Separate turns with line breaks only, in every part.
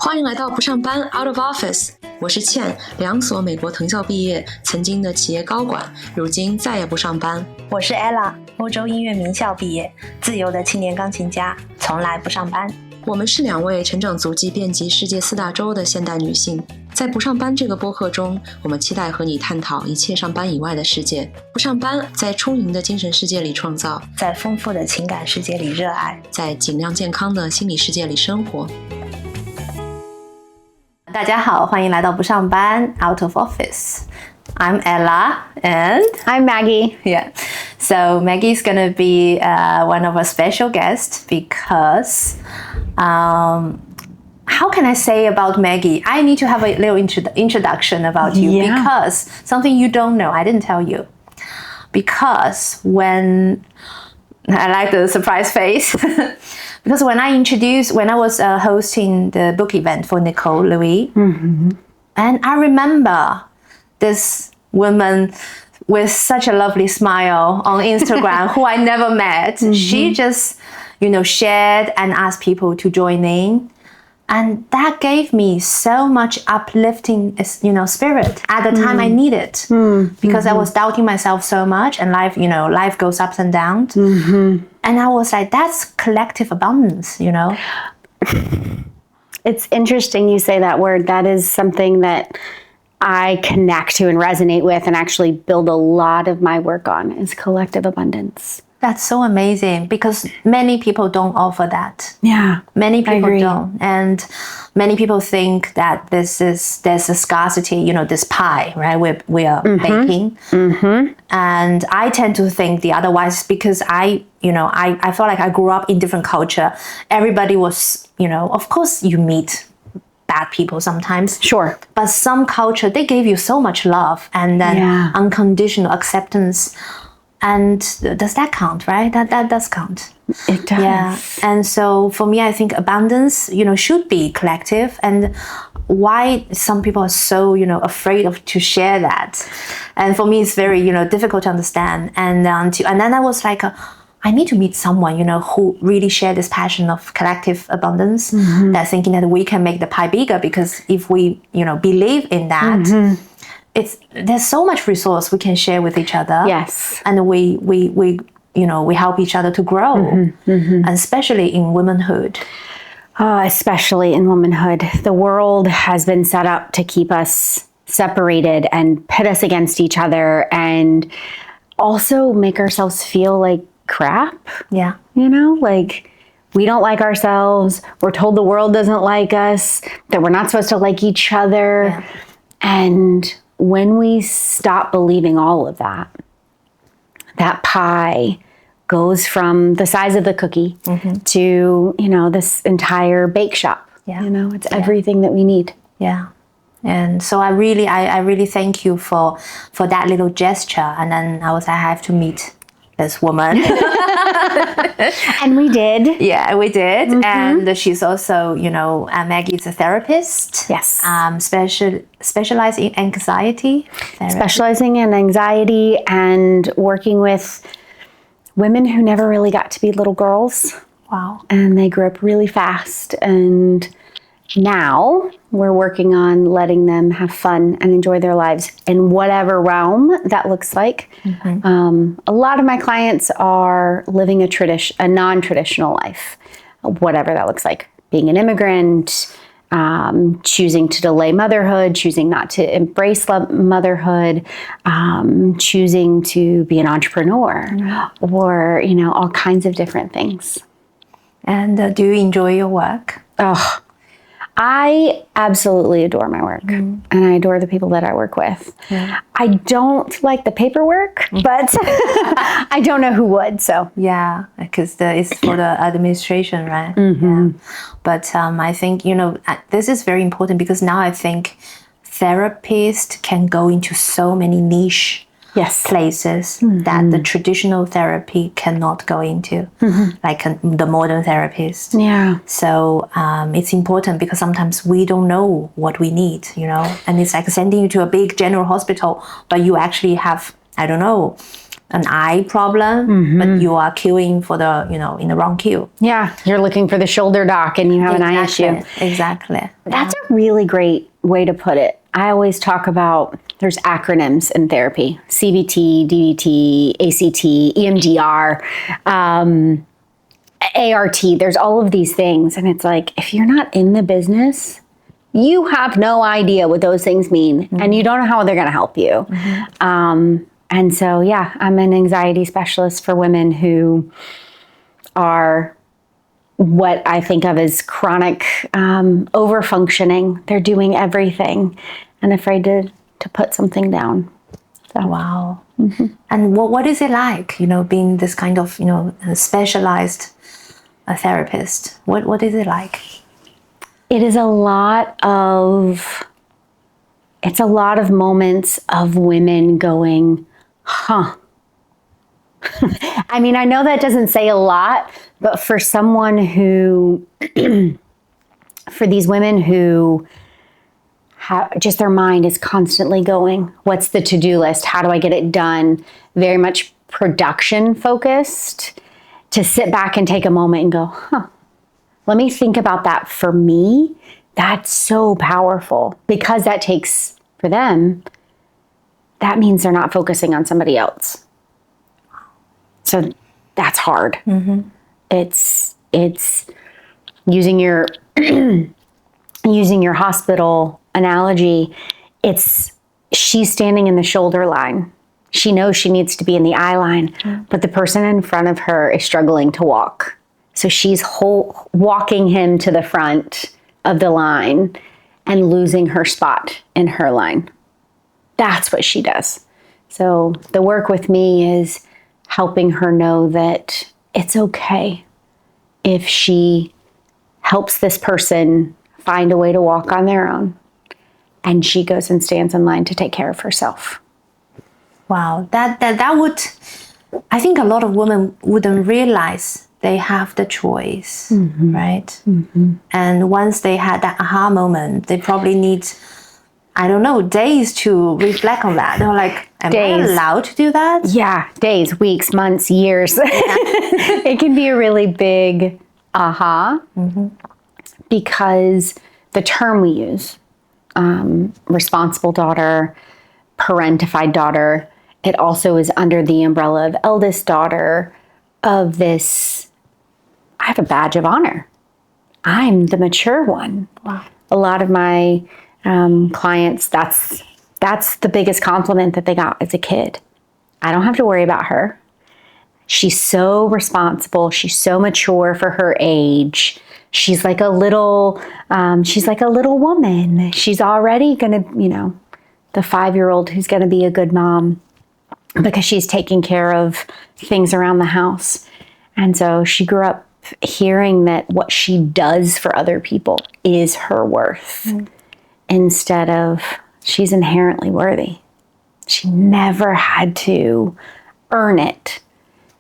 欢迎来到不上班 Out of Office， 我是倩，2所美国藤校毕业，曾经的企业高管，如今再也不上班。
我是 Ella， 欧洲音乐名校毕业，自由的青年钢琴家，从来不上班。
我们是2位成长足迹遍及世界4大洲的现代女性，在不上班这个播客中，我们期待和你探讨一切上班以外的世界。不上班，在充盈的精神世界里创造，
在丰富的情感世界里热爱，
在尽量健康的心理世界里生活。
大家好，欢迎来到不上班 Out of Office. I'm Ella and
I'm Maggie.
Yeah. So Maggie's gonna be one of our special guests because how can I say about Maggie? I need to have a little introduction about you because something you don't know, I didn't tell you. Because when I like the surprise face. Because when I was hosting the book event for Nicole Louis, and I remember this woman with such a lovely smile on Instagram who I never met. She just, shared and asked people to join in. And that gave me so much uplifting, spirit at the time I needed, because I was doubting myself so much, and life goes ups and downs. And I was like, that's collective abundance,
It's interesting you say that word. That is something that I connect to and resonate with and actually build a lot of my work on is collective abundance.
That's so amazing because many people don't offer that.
Yeah.
Many people don't. And many people think that there's a scarcity, this pie, right? We are baking. And I tend to think the otherwise because I feel like I grew up in different culture. Everybody was, of course you meet bad people sometimes.
Sure.
But some culture, they gave you so much love and then unconditional acceptance. And does that count, right? That does count.
It does.
Yeah. And so for me, I think abundance, should be collective. And why some people are so, afraid to share that. And for me, it's very, difficult to understand. And then I was like, I need to meet someone, who really share this passion of collective abundance. That thinking that we can make the pie bigger because if we, believe in that, there's so much resource we can share with each other.
Yes.
And we help each other to grow, and especially in womanhood.
Especially in womanhood. The world has been set up to keep us separated and pit us against each other and also make ourselves feel like crap.
Yeah.
Like we don't like ourselves. We're told the world doesn't like us, that we're not supposed to like each other.
Yeah.
And when we stop believing all of that, that pie goes from the size of the cookie to, this entire bake shop.
Yeah.
It's everything that we need.
Yeah. And so I really thank you for that little gesture. And then I have to meet this woman.
And we did.
Yeah, we did. And she's also, Maggie's a therapist.
Yes.
Specializing in anxiety therapy.
Specializing in anxiety and working with women who never really got to be little girls.
Wow.
And they grew up really fast. And now we're working on letting them have fun and enjoy their lives in whatever realm that looks like. A lot of my clients are living a non-traditional life, whatever that looks like. Being an immigrant, choosing to delay motherhood, choosing not to embrace motherhood, choosing to be an entrepreneur, or, all kinds of different things.
And do you enjoy your work?
Oh, I absolutely adore my work, and I adore the people that I work with. Yeah. I don't like the paperwork, but I don't know who would. So
yeah, because it's for the administration, right? Yeah. But I think this is very important because now I think therapists can go into so many niche places that the traditional therapy cannot go into, like the modern therapist.
Yeah.
So it's important because sometimes we don't know what we need, and it's like sending you to a big general hospital, but you actually have, an eye problem, but you are queuing for the, in the wrong queue.
Yeah, you're looking for the shoulder doc and you have an eye issue.
Exactly.
That's a really great way to put it. I always talk about, there's acronyms in therapy: CBT, DBT, ACT, EMDR, ART. There's all of these things. And it's like, if you're not in the business, you have no idea what those things mean. And you don't know how they're going to help you. And so, yeah, I'm an anxiety specialist for women who are what I think of as chronic overfunctioning. They're doing everything and afraid to put something down. So.
Wow. And what is it like, being this kind of, specialized therapist? What is it like?
It is a lot of moments of women going, huh. I mean, I know that doesn't say a lot, but for someone who, for these women who just their mind is constantly going, what's the to-do list? How do I get it done? Very much production focused, to sit back and take a moment and go, huh, let me think about that for me. That's so powerful, because that takes, for them, that means they're not focusing on somebody else. So that's hard. It's using your using your hospital analogy. She's standing in the shoulder line. She knows she needs to be in the eye line, but the person in front of her is struggling to walk. So she's walking him to the front of the line and losing her spot in her line. That's what she does. So the work with me is helping her know that it's okay if she helps this person find a way to walk on their own, and she goes and stands in line to take care of herself.
Wow, that would, I think a lot of women wouldn't realize they have the choice, right? And once they had that aha moment, they probably need, I don't know, days to reflect on that. They're like, am I allowed to do that?
Yeah, days, weeks, months, years. It can be a really big aha, because the term we use, responsible daughter, parentified daughter, it also is under the umbrella of eldest daughter, of this, I have a badge of honor. I'm the mature one.
Wow.
A lot of my clients, that's the biggest compliment that they got as a kid. I don't have to worry about her. She's so responsible. She's so mature for her age. She's like a little woman. She's already gonna, the 5-year-old who's gonna be a good mom, because she's taking care of things around the house. And so she grew up hearing that what she does for other people is her worth, instead of she's inherently worthy. She never had to earn it.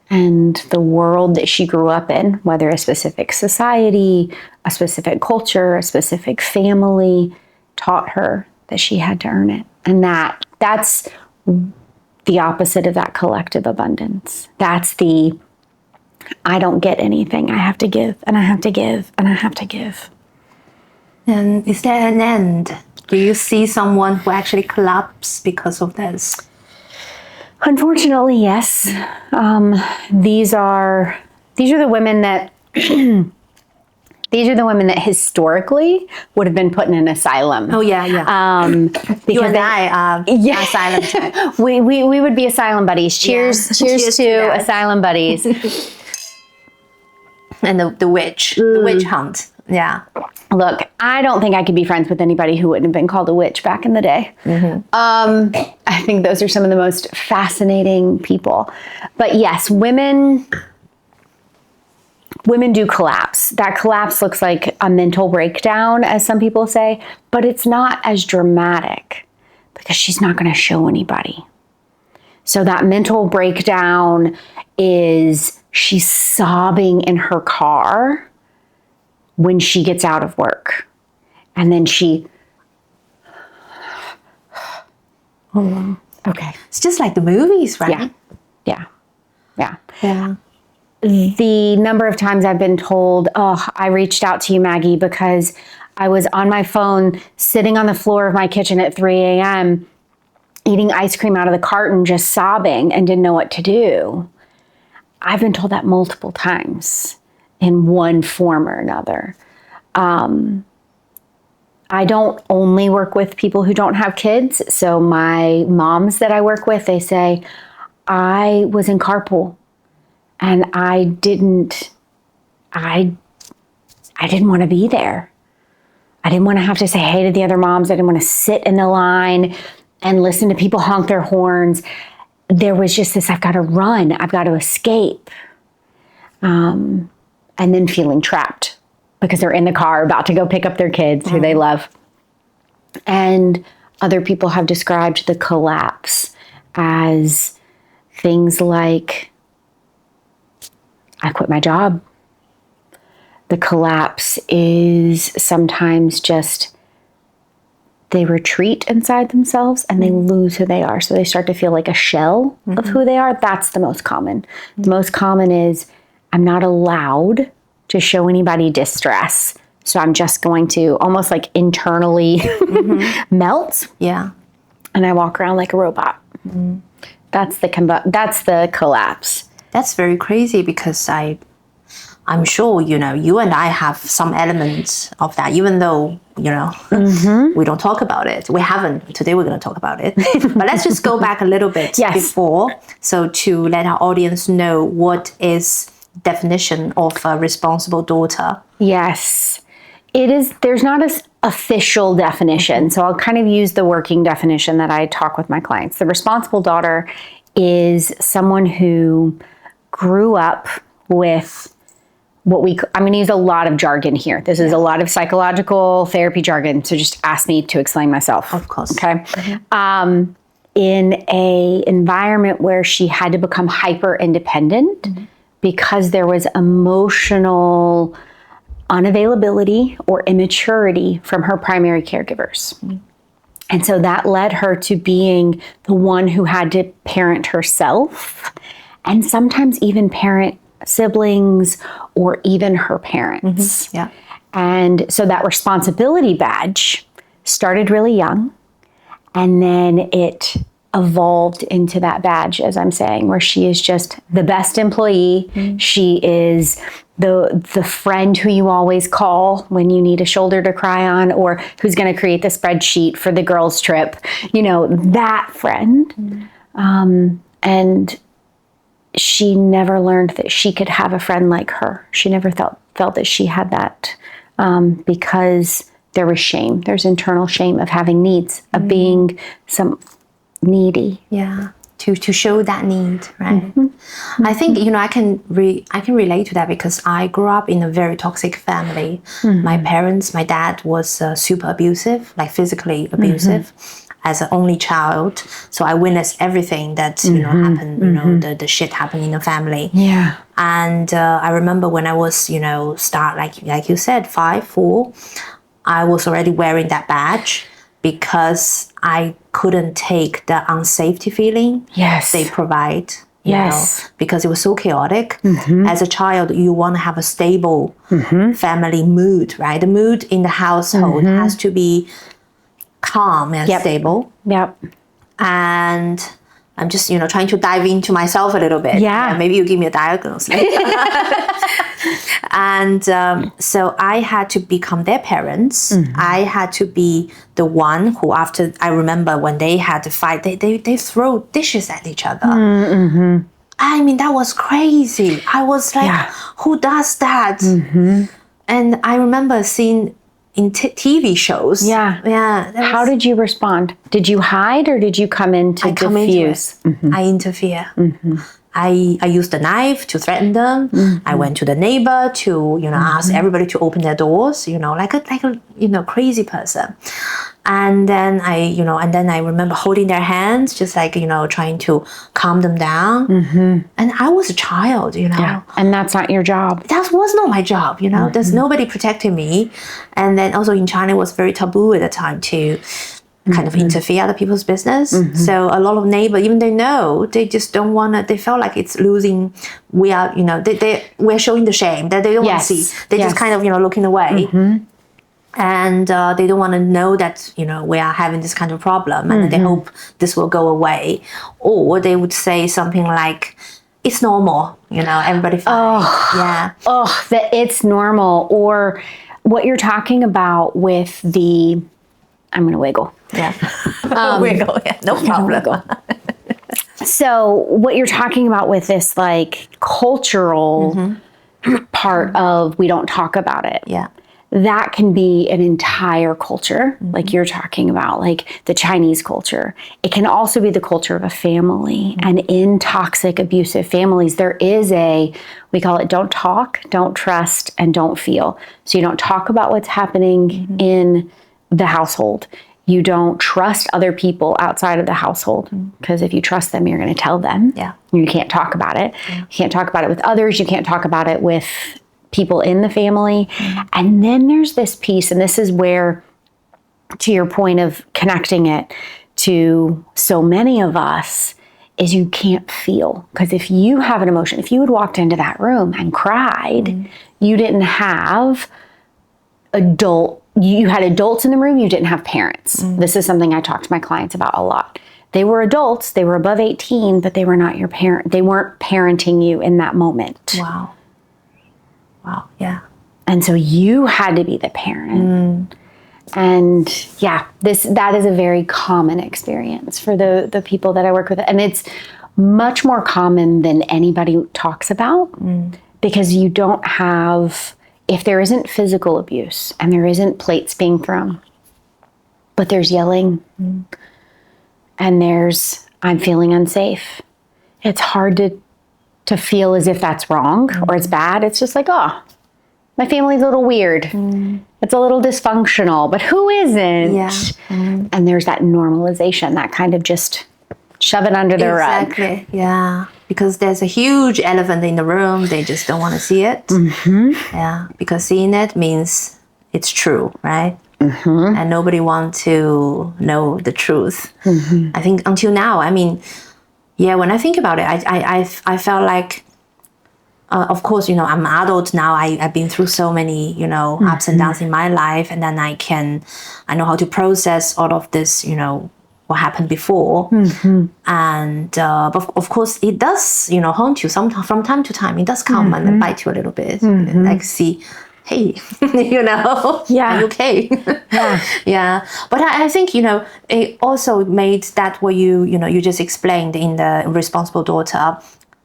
And the world that she grew up in, whether a specific society, a specific culture, a specific family, taught her that she had to earn it. And that's the opposite of that collective abundance. That's the, I don't get anything. I have to give, and I have to give, and I have to give.
And is there an end? Do you see someone who actually collapses because of this?
Unfortunately, yes. These are the women that these are the women that historically would have been put in an asylum.
Oh yeah.
Because
you and I are asylum type.
we would be asylum buddies. Cheers to asylum buddies.
And the witch hunt. Yeah.
Look, I don't think I could be friends with anybody who wouldn't have been called a witch back in the day. I think those are some of the most fascinating people. But yes, women do collapse. That collapse looks like a mental breakdown, as some people say, but it's not as dramatic because she's not going to show anybody. So that mental breakdown is she's sobbing in her car when she gets out of work. And then she...
Oh,
okay.
It's just like the movies, right?
Yeah. Yeah. Yeah.
Yeah.
The number of times I've been told, oh, I reached out to you, Maggie, because I was on my phone sitting on the floor of my kitchen at 3 a.m. eating ice cream out of the carton, just sobbing and didn't know what to do. I've been told that multiple times in one form or another. I don't only work with people who don't have kids. So my moms that I work with, they say, I was in carpool and I didn't want to be there. I didn't want to have to say hey to the other moms. I didn't want to sit in the line and listen to people honk their horns. There was just this, I've got to run. I've got to escape. And then feeling trapped because they're in the car about to go pick up their kids who they love. And other people have described the collapse as things like, I quit my job. The collapse is sometimes just they retreat inside themselves and they lose who they are. So they start to feel like a shell of who they are. That's the most common. The most common is, I'm not allowed to show anybody distress. So I'm just going to almost like internally melt.
Yeah.
And I walk around like a robot. That's the collapse.
That's very crazy because I'm sure, you and I have some elements of that, even though, we don't talk about it. We haven't. Today we're going to talk about it. But let's just go back a little bit before. So to let our audience know what is definition of a responsible daughter.
Yes. It is, there's not an official definition. So I'll kind of use the working definition that I talk with my clients. The responsible daughter is someone who grew up with I'm going to use a lot of jargon here. This is a lot of psychological therapy jargon. So just ask me to explain myself.
Of course.
Okay. In a environment where she had to become hyper independent because there was emotional unavailability or immaturity from her primary caregivers. And so that led her to being the one who had to parent herself and sometimes even parent siblings or even her parents.
Yeah.
And so that responsibility badge started really young, and then it evolved into that badge, as I'm saying, where she is just the best employee. She is the friend who you always call when you need a shoulder to cry on, or who's going to create the spreadsheet for the girls' trip, that friend. And she never learned that she could have a friend like her. She never felt that she had that because there was shame. There's internal shame of having needs, of being some needy.
Yeah, to show that need, right? I think I can relate to that because I grew up in a very toxic family. My dad was super abusive, like physically abusive. As an only child, so I witnessed everything that happened. The shit happened in the family.
Yeah.
And I remember when I was start like you said 4, I was already wearing that badge because I couldn't take the unsafety feeling they provide. Because it was so chaotic. As a child, you want to have a stable family mood, right? The mood in the household has to be calm and stable.
Yep.
And I'm just, trying to dive into myself a little bit.
Yeah.
Maybe you give me a diagnosis. And so I had to become their parents. I had to be the one who, after, I remember when they had to fight, they throw dishes at each other. I mean, that was crazy. I was like, who does that? And I remember seeing in TV shows. Yeah.
How did you respond? Did you hide or did you come in to diffuse?
I interfere. I used the knife to threaten them. I went to the neighbor to, ask everybody to open their doors, like a crazy person. And then I remember holding their hands, just like, trying to calm them down. And I was a child,
Yeah. And that's not your job.
That was not my job, There's nobody protecting me. And then also in China, it was very taboo at the time to kind of interfere other people's business. So a lot of neighbors, even they know, they just don't want to, they feel like it's losing, we are, we're showing the shame that they don't want to see. They just kind of, looking away. And they don't want to know that, we are having this kind of problem, and they hope this will go away. Or they would say something like, it's normal, everybody fine.
That it's normal. Or what you're talking about with the, I'm going to wiggle.
Yeah. Wiggle, yeah, no problem.
So what you're talking about with this like cultural part of we don't talk about it.
Yeah.
That can be an entire culture, like you're talking about, like the Chinese culture. It can also be the culture of a family. And in toxic, abusive families, there is we call it don't talk, don't trust, and don't feel. So you don't talk about what's happening in the household. You don't trust other people outside of the household, because if you trust them, you're going to tell them.
Yeah.
You can't talk about it. Yeah. You can't talk about it with others. You can't talk about it with people in the family. And then there's this piece, and this is where, to your point of connecting it to so many of us, is you can't feel. Because if you have an emotion, if you had walked into that room and cried, you didn't have you had adults in the room, you didn't have parents. This is something I talk to my clients about a lot. They were adults, they were above 18, but they were not your parent. They weren't parenting you in that moment.
Wow, yeah.
And so you had to be the parent. And yeah, that is a very common experience for the people that I work with. And it's much more common than anybody talks about, because you don't have, if there isn't physical abuse and there isn't plates being thrown, but there's yelling and there's, I'm feeling unsafe, it's hard to feel as if that's wrong or it's bad. It's just like, oh, my family's a little weird. It's a little dysfunctional, but who isn't?
Yeah.
And there's that normalization, that kind of just shove it under the rug.
Exactly, yeah. Because there's a huge elephant in the room. They just don't want to see it. Yeah, because seeing it means it's true, right? And nobody wants to know the truth. I think until now, I mean, yeah, when I think about it, I felt like, of course, I'm an adult now. I've been through so many, ups and downs in my life. And then I know how to process all of this, what happened before. And but of course, it does, haunt you from time to time. It does come and bite you a little bit. Like, see, hey, are you okay? Yeah. But I think, it also made that what you just explained in the Responsible Daughter,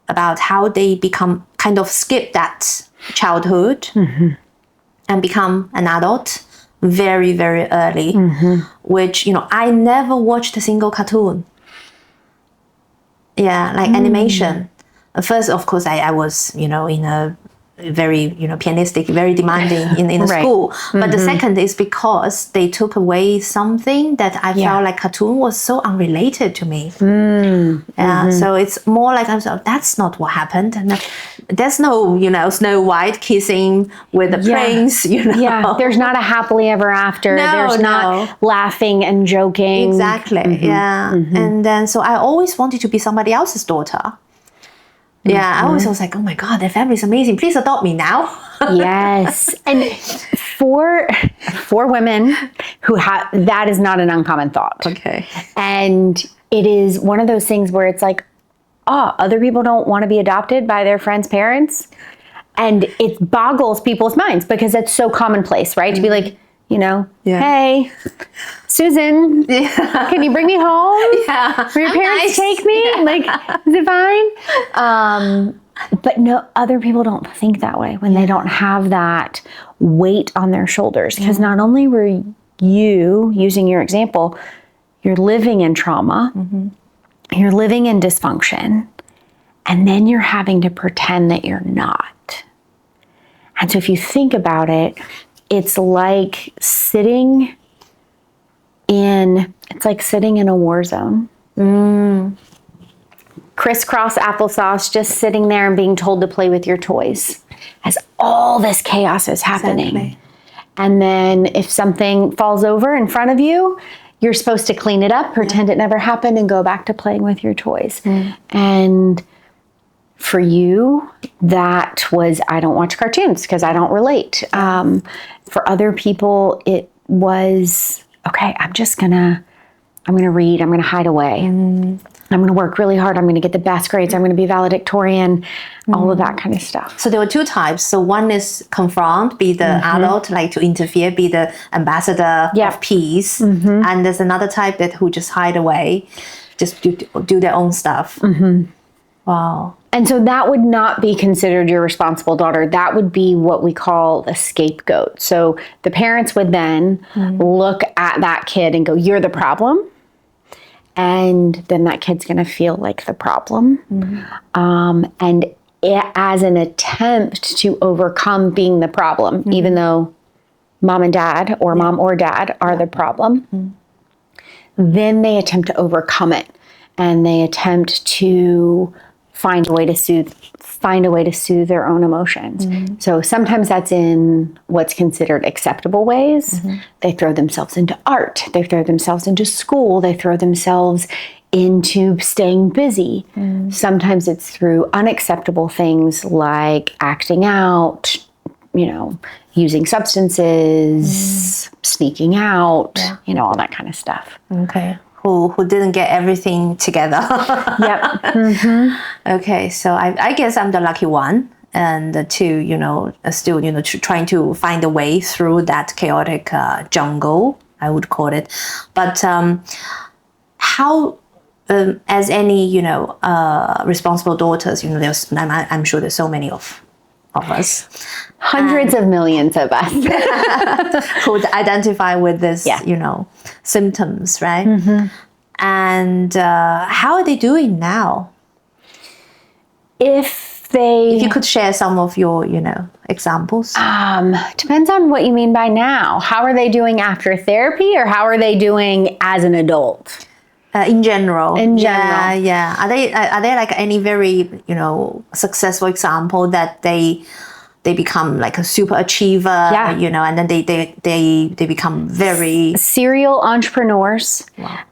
about how they become kind of skip that childhood and become an adult very, very early, which, I never watched a single cartoon. Yeah, like animation. First, of course, I was, in a very, pianistic, very demanding in the school. But the second is because they took away something that I felt like cartoon was so unrelated to me. So it's more like, that's not what happened. And there's no, Snow White kissing with the prince,
Yeah, there's not a happily ever after. There's not laughing and joking.
Exactly, yeah. And then, so I always wanted to be somebody else's daughter. Yeah, I always was like, oh my God, their family is amazing. Please adopt me now.
Yes. And for women who have, that is not an uncommon thought.
Okay.
And it is one of those things where it's like, oh, other people don't want to be adopted by their friends' parents. And it boggles people's minds because it's so commonplace, right? To be like, hey, Susan, can you bring me home?
Yeah.
Will your parents take me?
Yeah.
Like, is it fine? But no, other people don't think that way when they don't have that weight on their shoulders. Because not only were you, using your example, you're living in trauma, you're living in dysfunction, and then you're having to pretend that you're not. And so if you think about it, it's like sitting in a war zone. Crisscross applesauce, just sitting there and being told to play with your toys as all this chaos is happening. Exactly. And then if something falls over in front of you, you're supposed to clean it up, pretend it never happened, and go back to playing with your toys. And for you, that was, I don't watch cartoons because I don't relate. For other people, it was, okay, I'm going to read, I'm going to hide away. I'm going to work really hard. I'm going to get the best grades. I'm going to be valedictorian, all of that kind of stuff.
So there were two types. So one is confront, be the adult, like to interfere, be the ambassador of peace. And there's another type who just hide away, just do their own stuff. Wow.
And so that would not be considered your responsible daughter. That would be what we call a scapegoat. So the parents would then look at that kid and go, you're the problem. And then that kid's going to feel like the problem. And as an attempt to overcome being the problem, even though mom and dad or mom or dad are the problem, then they attempt to overcome it. And they attempt to find a way to soothe their own emotions. So sometimes that's in what's considered acceptable ways. They throw themselves into art. They throw themselves into school. They throw themselves into staying busy. Sometimes it's through unacceptable things like acting out, using substances, sneaking out, all that kind of stuff.
Okay. Who didn't get everything together. Okay, so I guess I'm the lucky one, and still, trying to find a way through that chaotic jungle, I would call it. But how, as any, responsible daughters, I'm sure there's so many of us.
Hundreds of millions of us
who would identify with this, symptoms, right? And how are they doing now?
If
you could share some of your, examples.
Depends on what you mean by now. How are they doing after therapy, or how are they doing as an adult?
In general.
Yeah.
Are they like any very, successful example that they become like a super achiever, and then they become very
serial entrepreneurs,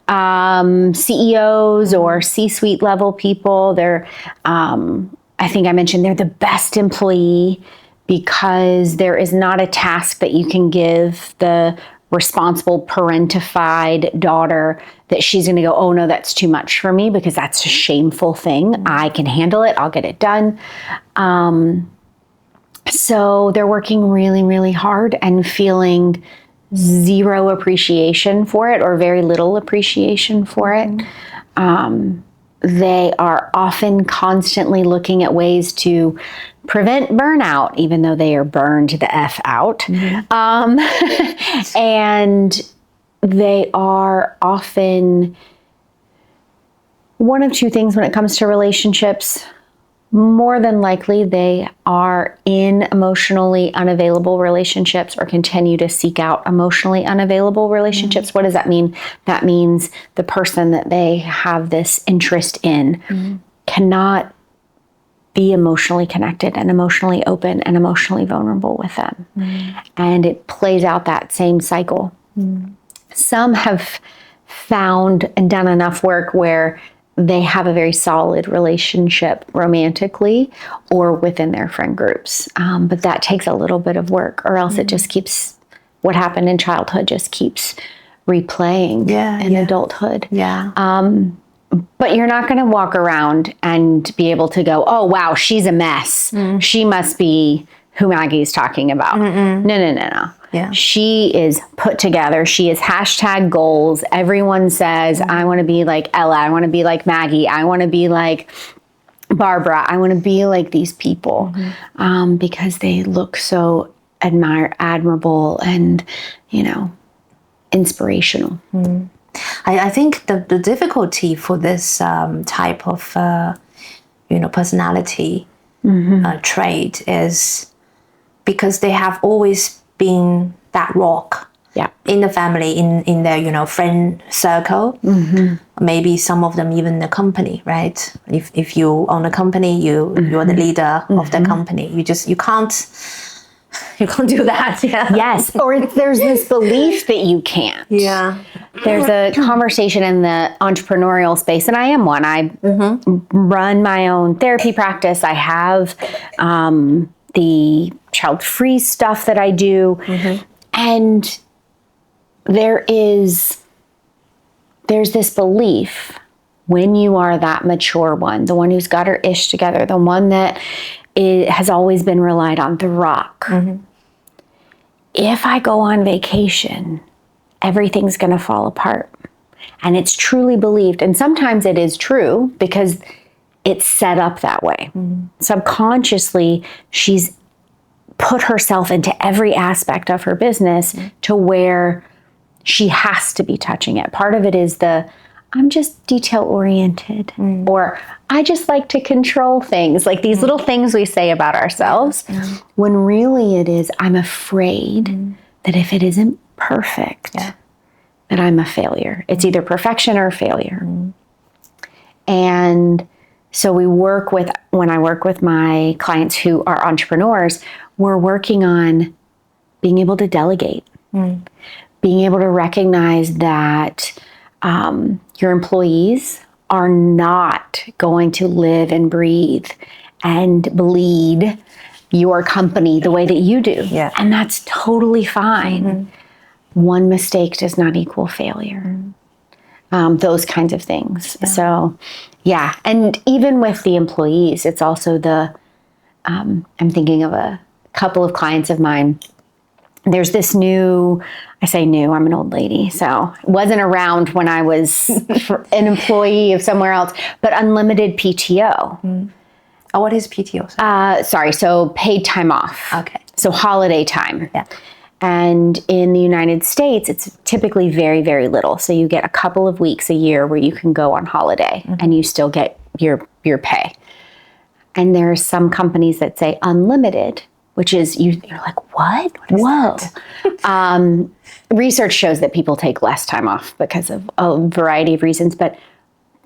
CEOs or C-suite level people. They're, I think I mentioned, they're the best employee because there is not a task that you can give the responsible parentified daughter that she's going to go, oh no, that's too much for me, because that's a shameful thing. I can handle it. I'll get it done. So they're working really, really hard and feeling zero appreciation for it, or very little appreciation for it. They are often constantly looking at ways to prevent burnout, even though they are burned the F out. And they are often one of two things when it comes to relationships. More than likely, they are in emotionally unavailable relationships or continue to seek out emotionally unavailable relationships. What does that mean? That means the person that they have this interest in cannot be emotionally connected and emotionally open and emotionally vulnerable with them. And it plays out that same cycle. Some have found and done enough work where they have a very solid relationship romantically or within their friend groups. But that takes a little bit of work, or else it just keeps, what happened in childhood just keeps replaying in adulthood. But you're not going to walk around and be able to go, oh, wow, she's a mess. She must be who Maggie's talking about. No.
Yeah.
She is put together. She is hashtag goals. Everyone says, I want to be like Ella. I want to be like Maggie. I want to be like Barbara. I want to be like these people because they look so admirable and, inspirational.
I think the difficulty for this type of, personality trait is because they have always been that rock in the family, in their, friend circle. Maybe some of them even the company, right? If you own a company, you're the leader of the company. You You can't do that. Yeah.
Yes. Or there's this belief that you can't.
Yeah.
There's a conversation in the entrepreneurial space, and I am one. I run my own therapy practice. I have the child-free stuff that I do. And there's this belief when you are that mature one, the one who's got her ish together, the one that has always been relied on, the rock. If I go on vacation, everything's going to fall apart. And it's truly believed. And sometimes it is true because it's set up that way. Subconsciously, she's put herself into every aspect of her business to where she has to be touching it. Part of it is I'm just detail oriented, or I just like to control things, like these little things we say about ourselves, when really it is, I'm afraid that if it isn't perfect, that I'm a failure. It's either perfection or failure. And so when I work with my clients who are entrepreneurs, we're working on being able to delegate, being able to recognize that your employees are not going to live and breathe and bleed your company the way that you do.
Yeah.
And that's totally fine. One mistake does not equal failure. Those kinds of things. Yeah. So, yeah. And even with the employees, it's also I'm thinking of a couple of clients of mine. There's this I say new, I'm an old lady, so wasn't around when I was an employee of somewhere else, but unlimited PTO.
Oh, what is PTO?
So paid time off.
Okay.
So holiday time.
Yeah.
And in the United States, it's typically very, very little. So you get a couple of weeks a year where you can go on holiday and you still get your pay. And there are some companies that say unlimited, which is, you're like, what? Whoa. Research shows that people take less time off because of a variety of reasons. But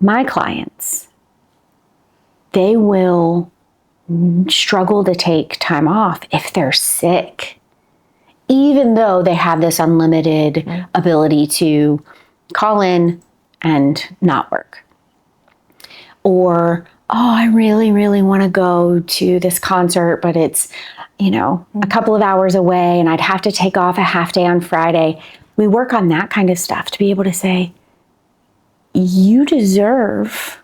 my clients, they will struggle to take time off if they're sick, even though they have this unlimited ability to call in and not work. Or, I really, really want to go to this concert, but it's, a couple of hours away and I'd have to take off a half day on Friday. We work on that kind of stuff to be able to say, you deserve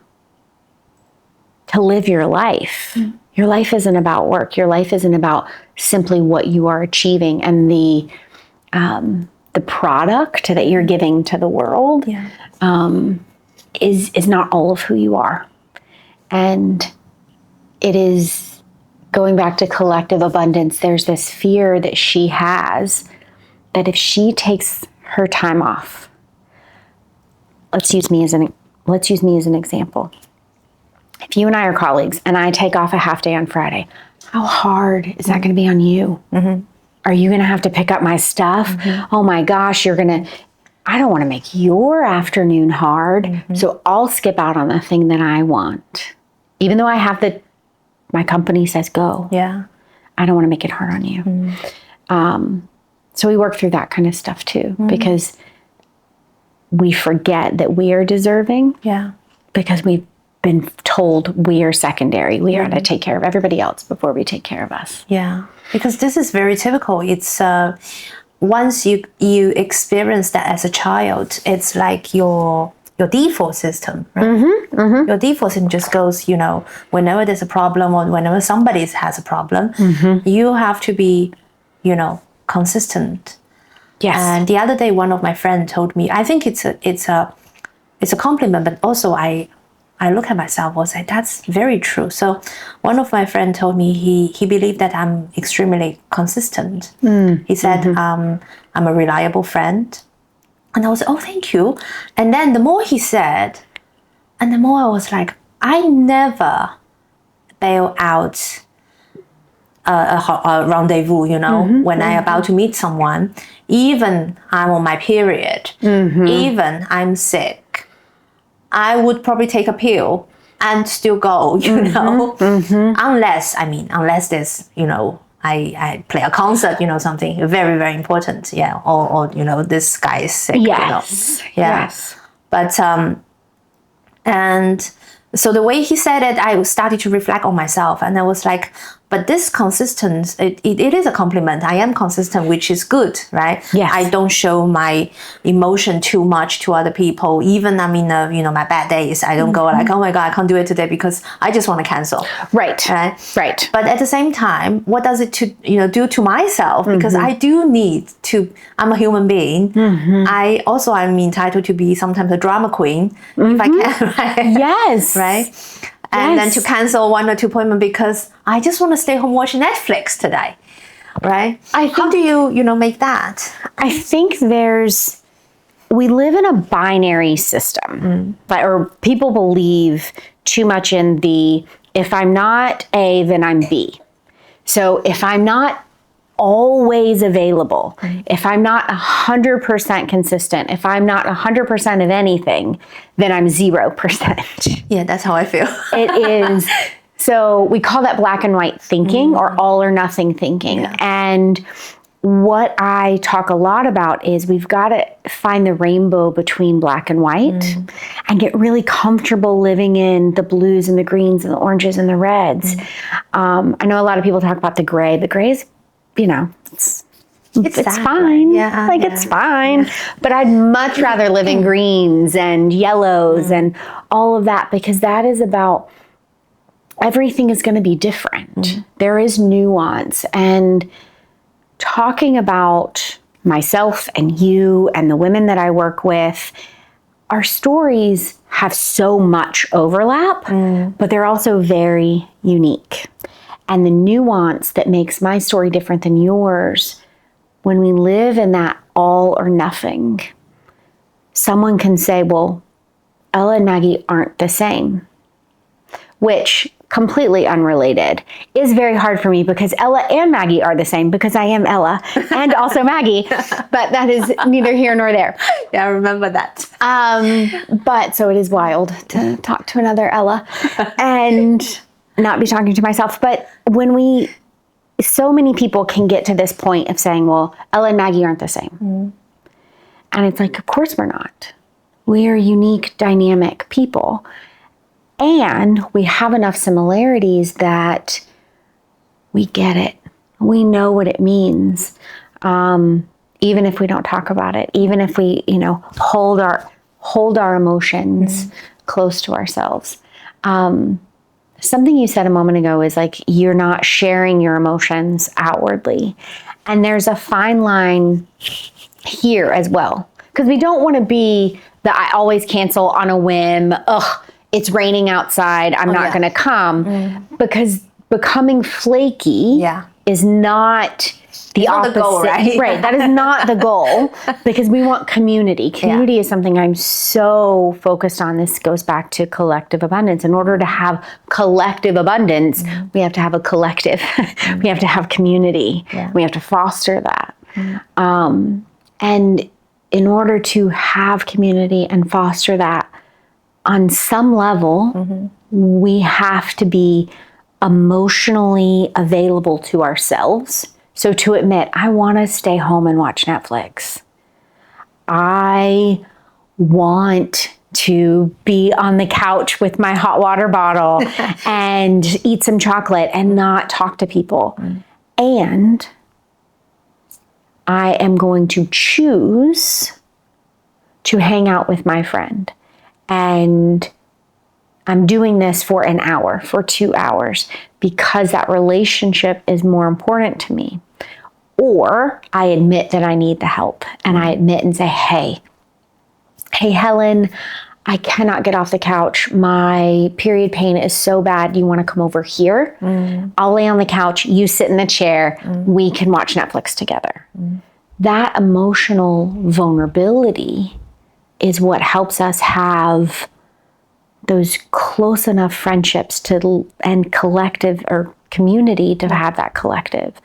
to live your life. Your life isn't about work. Your life isn't about simply what you are achieving and the product that you're giving to the world is not all of who you are. And it is going back to collective abundance. There's this fear that she has that if she takes her time off, let's use me as an example. If you and I are colleagues and I take off a half day on Friday, how hard is that going to be on you? Are you going to have to pick up my stuff? Oh my gosh, I don't want to make your afternoon hard. So I'll skip out on the thing that I want. Even though I have my company says go.
Yeah.
I don't want to make it hard on you. So we work through that kind of stuff too, because we forget that we are deserving.
Yeah. Because
we've been told we are secondary. We are to take care of everybody else before we take care of us.
Yeah. Because this is very typical. It's once you experience that as a child, it's like your default system, right? Your default system just goes, whenever there's a problem or whenever somebody has a problem, you have to be, consistent.
Yes.
And the other day, one of my friends told me, I think it's a compliment, but also I look at myself and say, that's very true. So one of my friends told me he believed that I'm extremely consistent. He said, I'm a reliable friend. And I was like, oh, thank you. And then the more he said, and the more I was like, I never bail out a rendezvous, when I'm about to meet someone, even I'm on my period, even I'm sick, I would probably take a pill and still go, unless there's, I play a concert, something very, very important. Yeah. Or this guy is sick.
Yes.
Yeah.
Yes.
But, and so the way he said it, I started to reflect on myself, and I was like, but this consistency, it is a compliment. I am consistent, which is good, right?
Yes.
I don't show my emotion too much to other people. Even I'm in my bad days, I don't go like, oh my God, I can't do it today because I just want to cancel.
Right.
Right. But at the same time, what does it do to myself? Because I do need to, I'm a human being. I'm entitled to be sometimes a drama queen if I can, right?
Yes.
Right? And then to cancel 1 or 2 appointments because I just want to stay home watch Netflix today, right? How do you, make that?
I think we live in a binary system, or people believe too much in the, if I'm not A, then I'm B. So if I'm not always available, if I'm not 100% consistent, if I'm not 100% of anything, then I'm 0%.
Yeah, that's how I feel.
It is. So we call that black and white thinking or all or nothing thinking.
Yeah.
And what I talk a lot about is we've got to find the rainbow between black and white and get really comfortable living in the blues and the greens and the oranges and the reds. I know a lot of people talk about the gray. The gray is, it's fine.
Yeah,
it's fine. Yeah. But I'd much rather live in greens and yellows and all of that, because that is about everything is going to be different. There is nuance. And talking about myself and you and the women that I work with, our stories have so much overlap, but they're also very unique. And the nuance that makes my story different than yours, when we live in that all or nothing, someone can say, well, Ella and Maggie aren't the same, which completely unrelated is very hard for me because Ella and Maggie are the same because I am Ella and also Maggie, but that is neither here nor there.
Yeah, I remember that.
But so it is wild to talk to another Ella and not be talking to myself. But so many people can get to this point of saying, well, Ella and Maggie aren't the same. And it's like, of course we're not. We are unique, dynamic people. And we have enough similarities that we get it. We know what it means. Even if we don't talk about it, even if we, hold our emotions close to ourselves. Something you said a moment ago is like, you're not sharing your emotions outwardly. And there's a fine line here as well. Because we don't want to be I always cancel on a whim. Ugh, it's raining outside. I'm not going to come. Because becoming flaky is not the opposite.
The goal, right?
Right. That is not the goal, because we want community. Community is something I'm so focused on. This goes back to collective abundance. In order to have collective abundance, we have to have a collective. We have to have community. We have to foster that. And in order to have community and foster that, on some level, we have to be emotionally available to ourselves. So to admit, I want to stay home and watch Netflix. I want to be on the couch with my hot water bottle and eat some chocolate and not talk to people. And I am going to choose to hang out with my friend. And I'm doing this for an hour, for 2 hours, because that relationship is more important to me. Or I admit that I need the help, and I admit and say, hey, Helen, I cannot get off the couch. My period pain is so bad. Do you want to come over here? I'll lay on the couch. You sit in the chair. We can watch Netflix together. That emotional vulnerability is what helps us have those close enough friendships and collective or community to have that collective.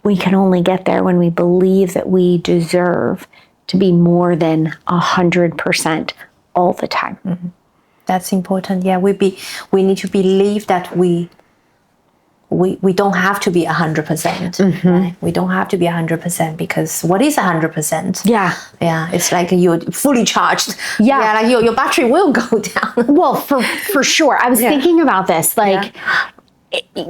We can only get there when we believe that we deserve to be more than 100% all the time.
That's important. Yeah, we need to believe that we we don't have to be 100%. Right? We don't have to be 100% because what is 100%?
Yeah.
Yeah. It's like you're fully charged.
Yeah.
Like your battery will go down.
Well, for sure. I was thinking about this, like,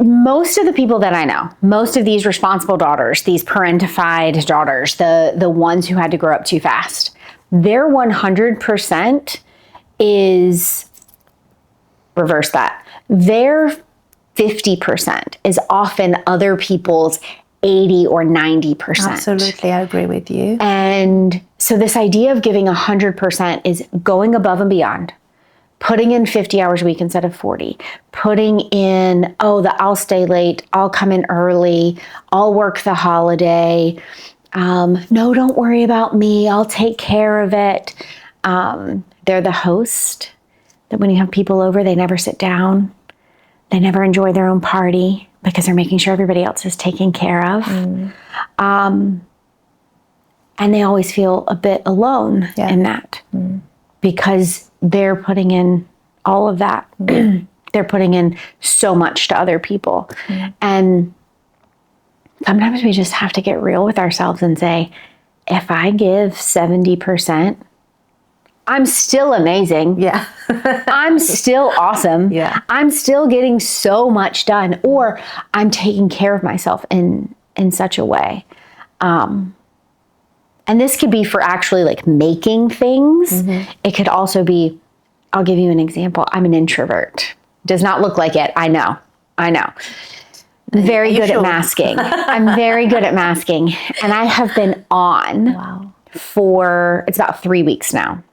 most of the people that I know, most of these responsible daughters, these parentified daughters, the ones who had to grow up too fast, their 100% is, reverse that, their 50% is often other people's 80 or 90%.
Absolutely, I agree with you.
And so this idea of giving 100% is going above and beyond, putting in 50 hours a week instead of 40, putting in, I'll stay late, I'll come in early, I'll work the holiday. No, don't worry about me, I'll take care of it. They're the host, that when you have people over, they never sit down. They never enjoy their own party because they're making sure everybody else is taken care of. And they always feel a bit alone in that because they're putting in all of that. They're putting in so much to other people. And sometimes we just have to get real with ourselves and say, if I give 70%, I'm still amazing.
Yeah.
I'm still awesome.
Yeah.
I'm still getting so much done, or I'm taking care of myself in such a way. And this could be for actually like making things. It could also be, I'll give you an example. I'm an introvert. Does not look like it. I know. Very good at masking. I'm very good at masking. And I have been on for, it's about 3 weeks now.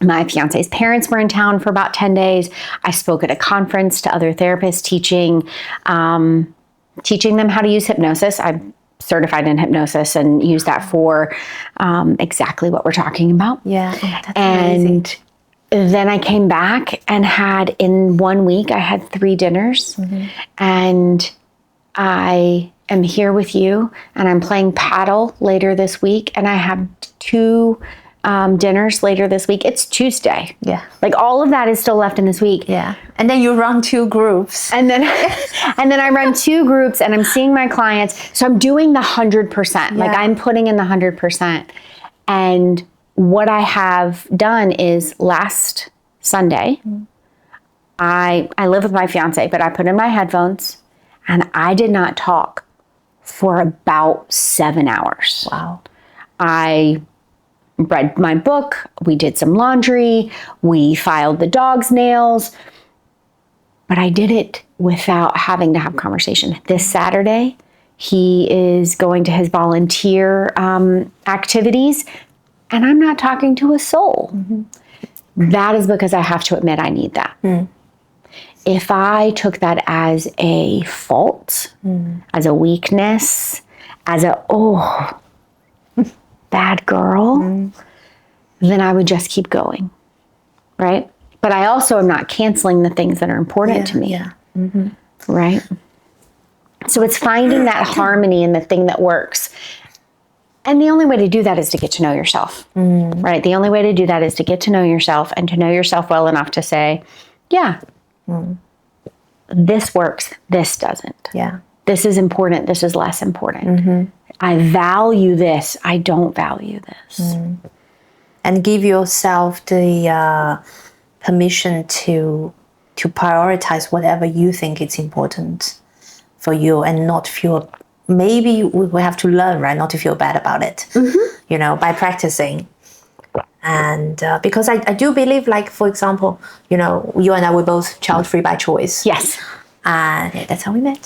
My fiance's parents were in town for about 10 days. I spoke at a conference to other therapists teaching them how to use hypnosis. I'm certified in hypnosis and use that for exactly what we're talking about.
Yeah, that's
and
amazing.
Then I came back and had, in 1 week, I had 3 dinners. And I am here with you, and I'm playing paddle later this week, and I have 2 dinners later this week. It's Tuesday.
Yeah.
Like all of that is still left in this week.
Yeah. And then you run 2 groups.
And then I run 2 groups and I'm seeing my clients. So I'm doing the 100%. Like I'm putting in the 100%. And what I have done is last Sunday, I live with my fiance, but I put in my headphones and I did not talk for about 7 hours.
Wow.
I read my book, we did some laundry, we filed the dog's nails, but I did it without having to have conversation. This Saturday, he is going to his volunteer activities, and I'm not talking to a soul. That is because I have to admit I need that. If I took that as a fault, as a weakness, as a, bad girl, then I would just keep going, right? But I also am not canceling the things that are important to me, right? So it's finding that harmony in the thing that works. And the only way to do that is to get to know yourself, right? The only way to do that is to get to know yourself and to know yourself well enough to say, this works, this doesn't.
Yeah.
This is important, this is less important. I value this, I don't value this.
And give yourself the permission to prioritize whatever you think is important for you and not feel, maybe we have to learn, right? Not to feel bad about it, by practicing. And because I do believe, like, for example, you and I were both child-free by choice.
Yes.
And that's how we met.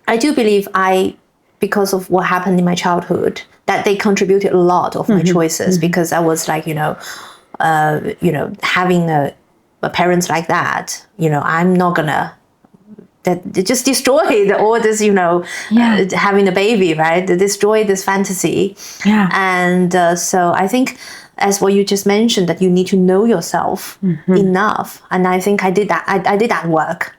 I do believe because of what happened in my childhood, that they contributed a lot of my choices because I was like, having a parents like that, I'm not gonna, that just destroyed all this, having a baby, right? They destroyed this fantasy.
Yeah.
And so I think, as what you just mentioned, that you need to know yourself enough. And I think I did that. I did that work.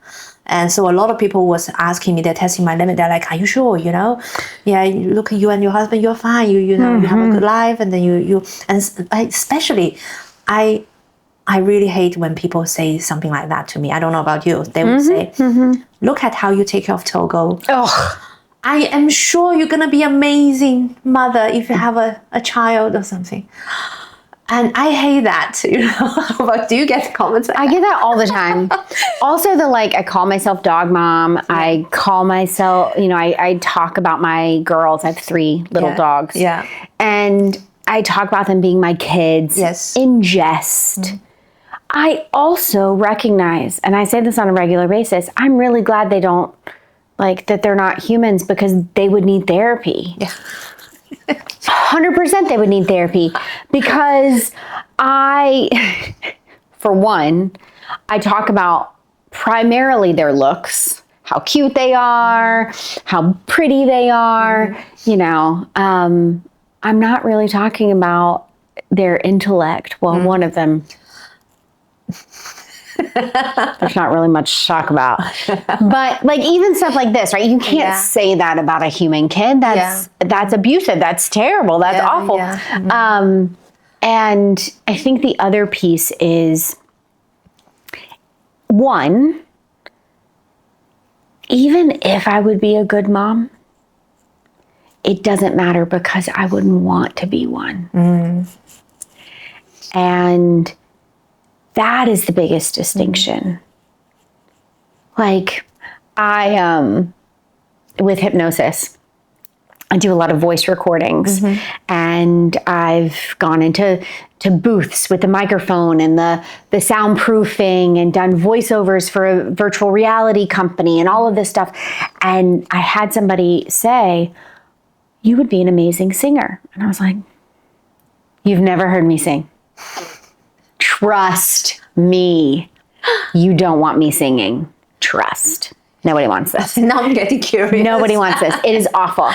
And so a lot of people was asking me, they're testing my limit. They're like, are you sure, Yeah, look at you and your husband, you're fine. You have a good life. And then and especially, I
I really hate when people say something like that to me. I don't know about you. They would say, look at how you take care of Togo.
Oh,
I am sure you're going to be amazing mother if you have a child or something. And I hate that, But do you get comments like
I get that all the time. Also, I call myself dog mom. I call myself, I talk about my girls. I have 3 little dogs.
Yeah.
And I talk about them being my kids.
Yes.
In jest. I also recognize, and I say this on a regular basis, I'm really glad they don't, that they're not humans, because they would need therapy.
Yeah.
100% they would need therapy, because for one, I talk about primarily their looks, how cute they are, how pretty they are, I'm not really talking about their intellect. Well, one of them, there's not really much to talk about. But even stuff like this, right? You can't say that about a human kid. That's abusive. That's terrible. That's awful. Yeah. And I think the other piece is, one, even if I would be a good mom, it doesn't matter, because I wouldn't want to be one. And that is the biggest distinction. With hypnosis, I do a lot of voice recordings, and I've gone into booths with the microphone and the soundproofing, and done voiceovers for a virtual reality company and all of this stuff. And I had somebody say, "You would be an amazing singer." And I was like, "You've never heard me sing. Trust me. You don't want me singing. Trust." Nobody wants this.
Now I'm getting curious.
Nobody wants this. It is awful.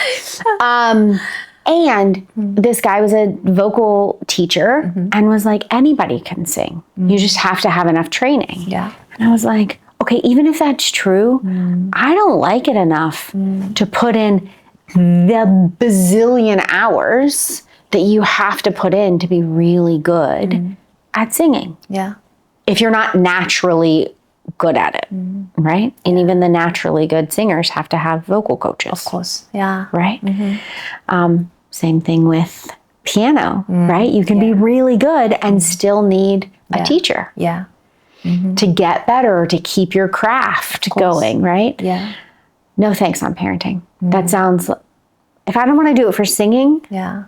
And this guy was a vocal teacher and was like, anybody can sing. You just have to have enough training.
Yeah.
And I was like, okay, even if that's true, I don't like it enough to put in the bazillion hours that you have to put in to be really good at singing.
Yeah.
If you're not naturally good at it, right? And even the naturally good singers have to have vocal coaches.
Of course. Yeah.
Right? Same thing with piano, right? You can be really good and still need a teacher
Yeah.
to get better, to keep your craft going, right?
Yeah.
No thanks on parenting. That sounds, if I don't want to do it for singing,
Yeah.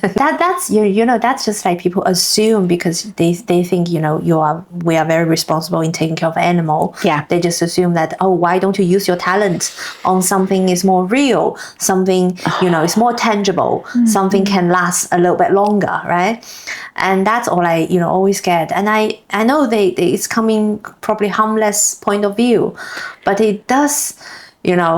that's that's just like people assume, because they think we are very responsible in taking care of animal.
Yeah.
They just assume that, oh, why don't you use your talent on something is more real, something is more tangible, something can last a little bit longer, right? And that's all I always get. And I know it's coming probably harmless point of view, but it does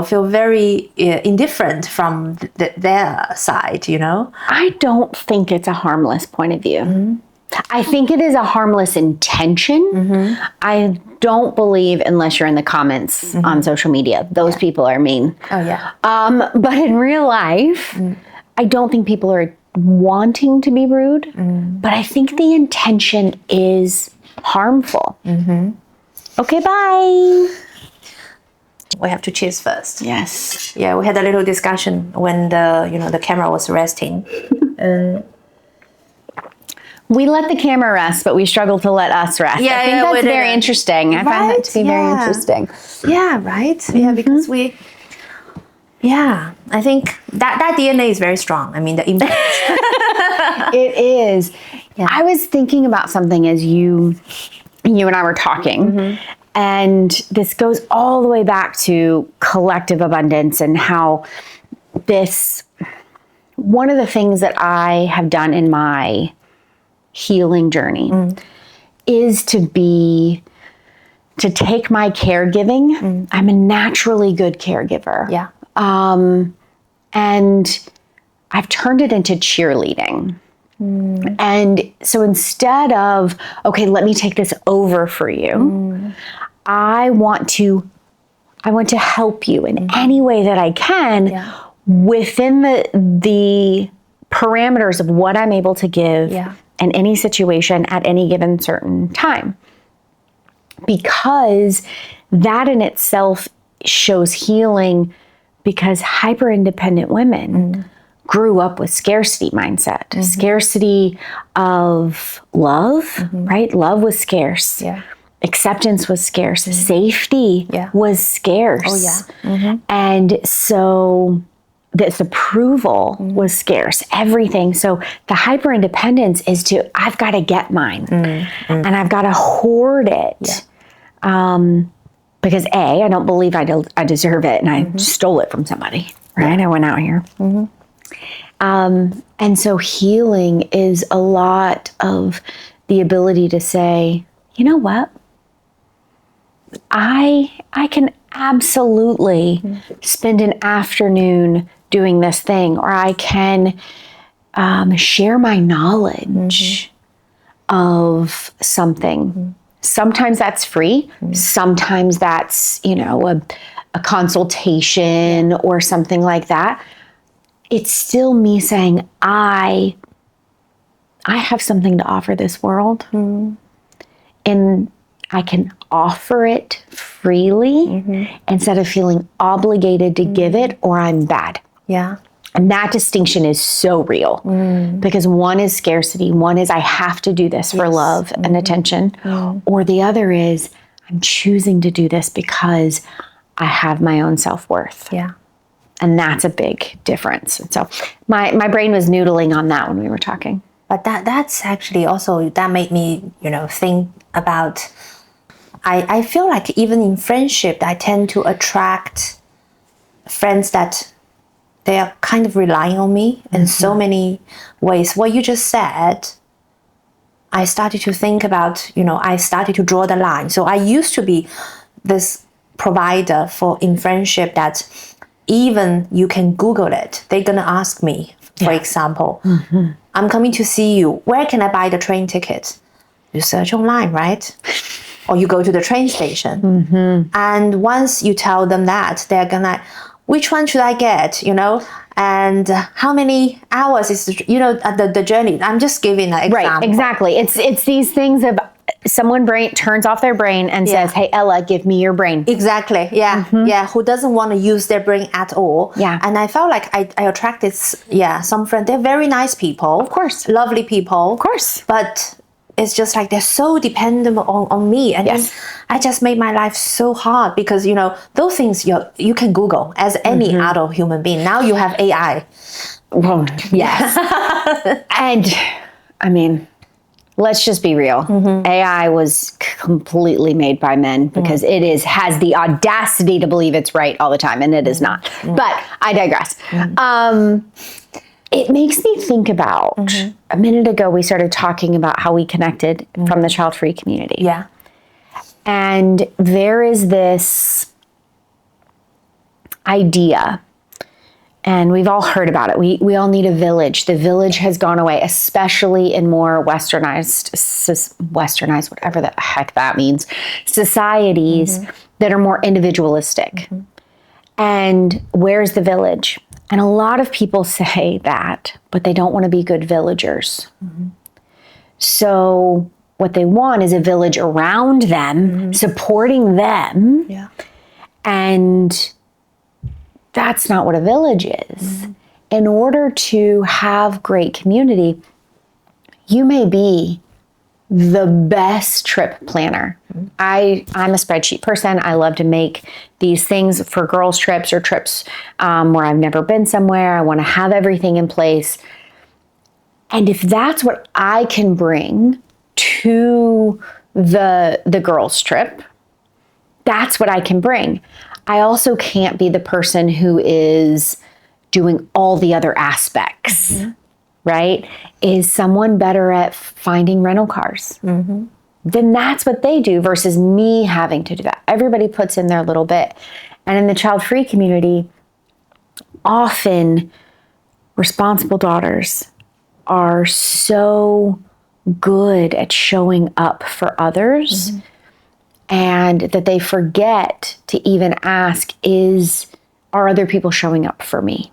feel very indifferent from their side,
I don't think it's a harmless point of view. I think it is a harmless intention. I don't believe, unless you're in the comments on social media, those people are mean.
Oh, yeah.
But in real life, I don't think people are wanting to be rude, but I think the intention is harmful. Okay, bye.
We have to cheers first.
Yes.
Yeah, we had a little discussion when the camera was resting.
We let the camera rest, but we struggle to let us rest.
Yeah,
I think that's very interesting. I find that to be very interesting.
Yeah, right? Yeah, because I think that DNA is very strong. I mean, the impact.
It is. Yeah. I was thinking about something as you and I were talking. And this goes all the way back to collective abundance, and how one of the things that I have done in my healing journey is to take my caregiving. I'm a naturally good caregiver.
Yeah.
And I've turned it into cheerleading. And so instead of, okay, let me take this over for you, I want to help you in any way that I can within the parameters of what I'm able to give in any situation at any given certain time. Because that in itself shows healing, because hyper independent women grew up with scarcity mindset, scarcity of love, right? Love was scarce.
Yeah.
Acceptance was scarce. Safety was scarce.
Oh, yeah.
And so this approval was scarce, everything. So the hyper independence is I've got to get mine and I've got to hoard it. Because I don't believe I deserve it and I stole it from somebody, right? I went out here. And so healing is a lot of the ability to say, you know what? I can absolutely spend an afternoon doing this thing, or I can share my knowledge of something. Sometimes that's free. Sometimes that's, a consultation or something like that. It's still me saying, I have something to offer this world. And I can offer it freely instead of feeling obligated to give it, or I'm bad.
Yeah.
And that distinction is so real because one is scarcity. One is I have to do this for love and attention. Or the other is I'm choosing to do this because I have my own self-worth.
Yeah.
And that's a big difference. And so my brain was noodling on that when we were talking.
But that's actually also, that made me, think about, I feel like even in friendship, I tend to attract friends that they are kind of relying on me in so many ways. What you just said, I started to think about, I started to draw the line. So I used to be this provider in friendship that even you can Google it. They're going to ask me, for example, I'm coming to see you. Where can I buy the train ticket? You search online, right? Or you go to the train station. And once you tell them that, they're going to, which one should I get, and how many hours is, the journey. I'm just giving an example.
Right, exactly. It's these things of someone turns off their brain and says, hey, Ella, give me your brain.
Exactly. Yeah. Yeah. Who doesn't want to use their brain at all.
Yeah.
And I felt like I attracted, some friends. They're very nice people.
Of course.
Lovely people.
Of course.
But it's just like they're so dependent on me. And then I just made my life so hard because, those things you can Google as any adult human being. Now you have AI.
Well, yes. And I mean, let's just be real. AI was completely made by men because it has the audacity to believe it's right all the time, and it is not. But I digress. It makes me think about, a minute ago we started talking about how we connected from the child-free community.
Yeah.
And there is this idea, and we've all heard about it. We all need a village. The village has gone away, especially in more westernized, whatever the heck that means, societies that are more individualistic. And where's the village? And a lot of people say that, but they don't want to be good villagers. So what they want is a village around them, supporting them.
Yeah.
And that's not what a village is. In order to have great community, you may be the best trip planner. I'm a spreadsheet person. I love to make these things for girls' trips or trips where I've never been somewhere. I want to have everything in place. And if that's what I can bring to the girls' trip, that's what I can bring. I also can't be the person who is doing all the other aspects. Right? Is someone better at finding rental cars? Then that's what they do versus me having to do that. Everybody puts in their little bit. And in the child-free community, often responsible daughters are so good at showing up for others and that they forget to even ask, are other people showing up for me?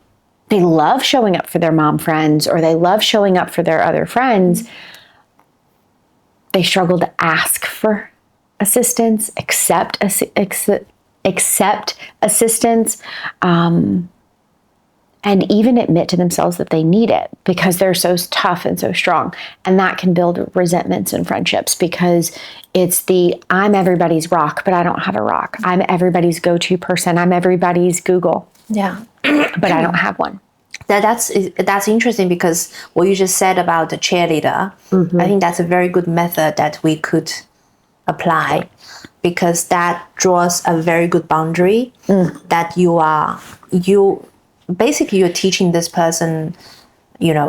They love showing up for their mom friends or they love showing up for their other friends, They struggle to ask for assistance, accept assistance, and even admit to themselves that they need it because they're so tough and so strong. And that can build resentments in friendships because it's I'm everybody's rock, but I don't have a rock. I'm everybody's go-to person. I'm everybody's Google.
Yeah.
But I don't have one.
That's interesting because what you just said about the cheerleader, I think that's a very good method that we could apply because that draws a very good boundary that you're teaching this person,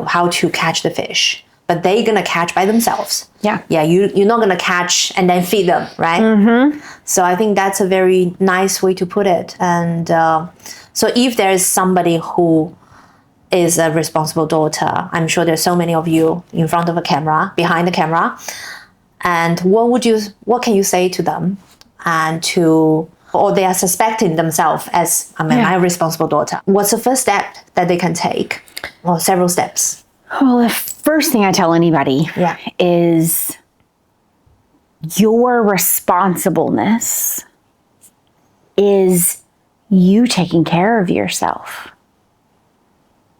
how to catch the fish, but they're going to catch by themselves.
Yeah.
Yeah. You're not going to catch and then feed them. Right. So I think that's a very nice way to put it. And so if there is somebody who is a responsible daughter, I'm sure there's so many of you in front of a camera, behind the camera. And what can you say to them or they are suspecting themselves as, I'm a responsible daughter. What's the first step that they can take or several steps?
Well, the first thing I tell anybody is your responsibleness is you taking care of yourself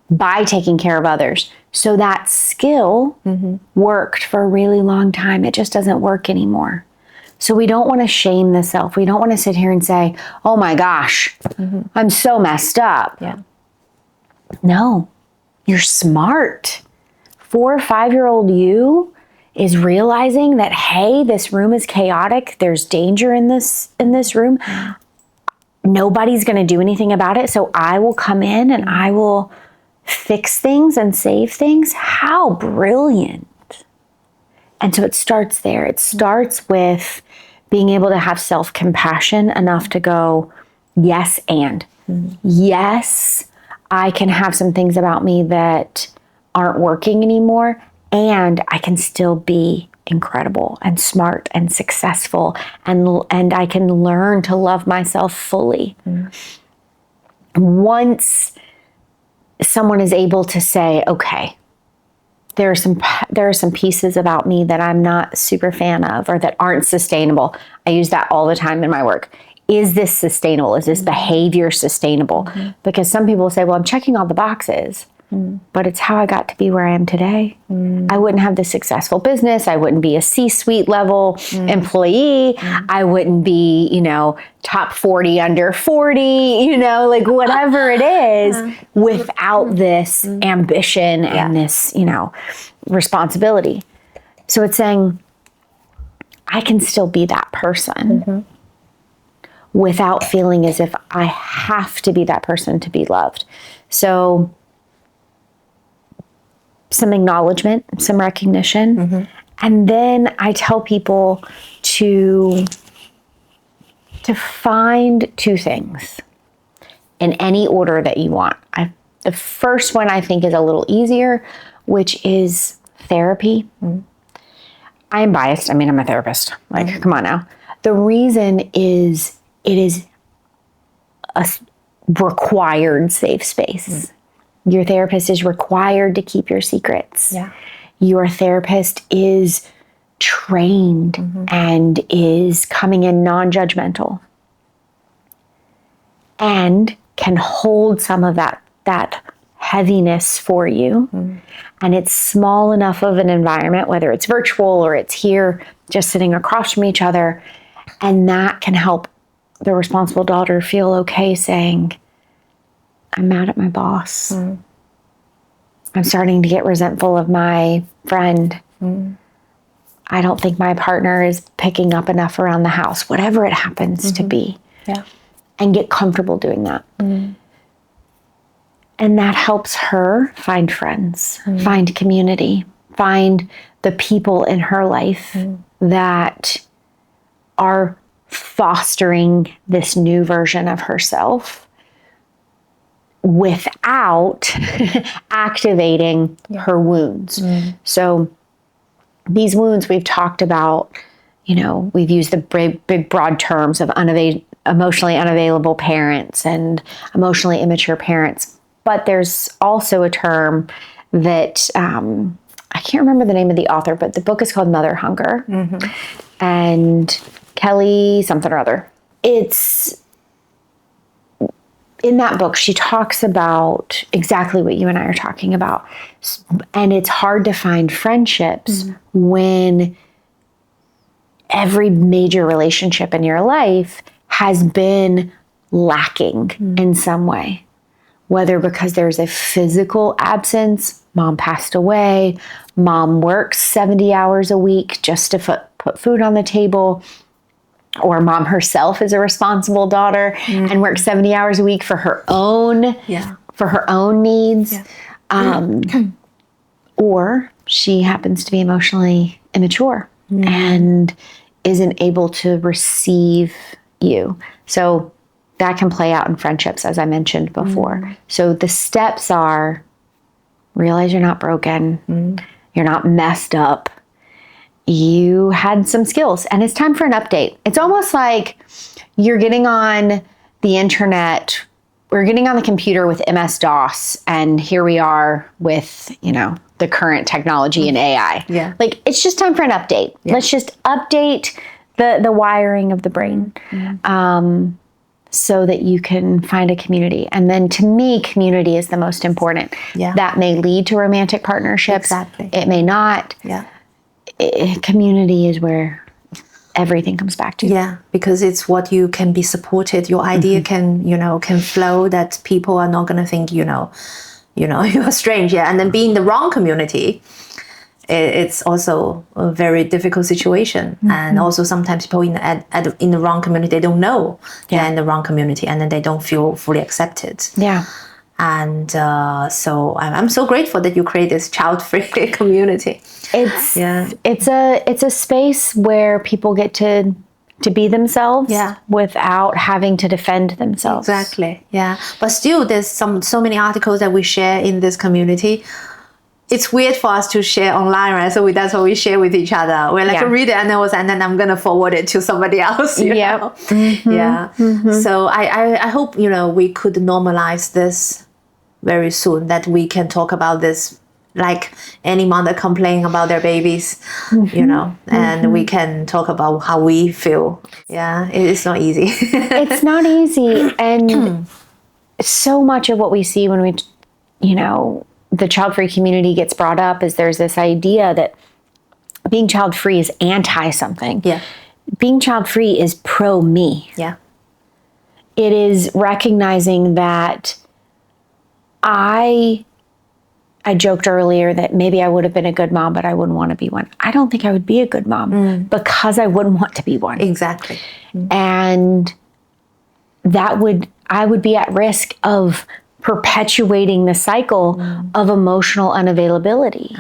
by taking care of others. So that skill worked for a really long time. It just doesn't work anymore. So we don't want to shame the self. We don't want to sit here and say, oh my gosh, I'm so messed up.
Yeah.
No, you're smart. 4 or 5-year-old you is realizing that, hey, this room is chaotic. There's danger in this room. Nobody's going to do anything about it. So I will come in and I will fix things and save things. How brilliant. And so it starts there. It starts with being able to have self-compassion enough to go, yes, and yes, I can have some things about me that aren't working anymore, and I can still be incredible and smart and successful, and I can learn to love myself fully. Once someone is able to say, okay, there are some pieces about me that I'm not super fan of or that aren't sustainable. I use that all the time in my work. Is this sustainable? Is this behavior sustainable? Because some people say, well, I'm checking all the boxes, but it's how I got to be where I am today. I wouldn't have the successful business. I wouldn't be a C-suite level employee. I wouldn't be, top 40 under 40, like whatever it is without this ambition and this, responsibility. So it's saying, I can still be that person without feeling as if I have to be that person to be loved. So some acknowledgement, some recognition. And then I tell people to find 2 things in any order that you want. The first one I think is a little easier, which is therapy. I am biased. I mean, I'm a therapist. Come on now. The reason is it is a required safe space. Your therapist is required to keep your secrets. Your therapist is trained and is coming in non-judgmental and can hold some of that heaviness for you. And it's small enough of an environment, whether it's virtual or it's here just sitting across from each other. And that can help the responsible daughter feel okay saying, I'm mad at my boss. I'm starting to get resentful of my friend. I don't think my partner is picking up enough around the house, whatever it happens to be. And get comfortable doing that. And that helps her find friends, find community, find the people in her life that are fostering this new version of herself without activating her wounds. So these wounds we've talked about, we've used the big broad terms of emotionally unavailable parents and emotionally immature parents. But there's also a term that I I can't remember the name of the author, but the book is called Mother Hunger. And Kelly something or other. It's in that book, she talks about exactly what you and I are talking about. And it's hard to find friendships when every major relationship in your life has been lacking in some way. Whether because there's a physical absence, mom passed away, mom works 70 hours a week just to put food on the table, or mom herself is a responsible daughter and works 70 hours a week for her own needs. Or she happens to be emotionally immature and isn't able to receive you. So that can play out in friendships, as I mentioned before. So the steps are realize you're not broken. You're not messed up. You had some skills and it's time for an update. It's almost like you're getting on the internet. We're getting on the computer with MS-DOS and here we are with, the current technology and AI. Like it's just time for an update. Let's just update the wiring of the brain. So that you can find a community. And then to me, community is the most important. That may lead to romantic partnerships. It may not. Community is where everything comes back to.
Because it's what you can be supported. Your idea can flow, that people are not going to think, you're strange. And then being in the wrong community, it's also a very difficult situation. And also sometimes people in the wrong community, they don't know they're in the wrong community and then they don't feel fully accepted. And so I'm so grateful that you create this child-free community.
It's a space where people get to be themselves without having to defend themselves.
But still, there's so many articles that we share in this community. It's weird for us to share online, right? So that's what we share with each other. We're like, read it and then I'm going to forward it to somebody else. You know? So I hope, we could normalize this very soon, that we can talk about this like any mother complaining about their babies, and we can talk about how we feel. It's not easy.
It's not easy. And so much of what we see when we, the child-free community gets brought up is there's this idea that being child-free is anti-something. Being child-free is pro-me. It is recognizing that I joked earlier that maybe I would have been a good mom, but I wouldn't want to be one. I don't think I would be a good mom because I wouldn't want to be one. And I would be at risk of perpetuating the cycle of emotional unavailability.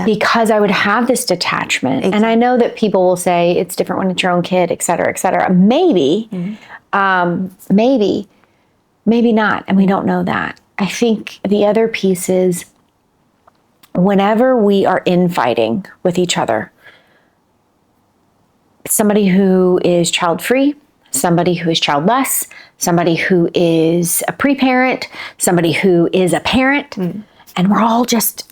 Because I would have this detachment. And I know that people will say it's different when it's your own kid, et cetera, et cetera. Maybe, maybe not. And we don't know that. I think the other piece is whenever we are infighting with each other, somebody who is child-free, somebody who is childless, somebody who is a pre-parent, somebody who is a parent, and we're all just,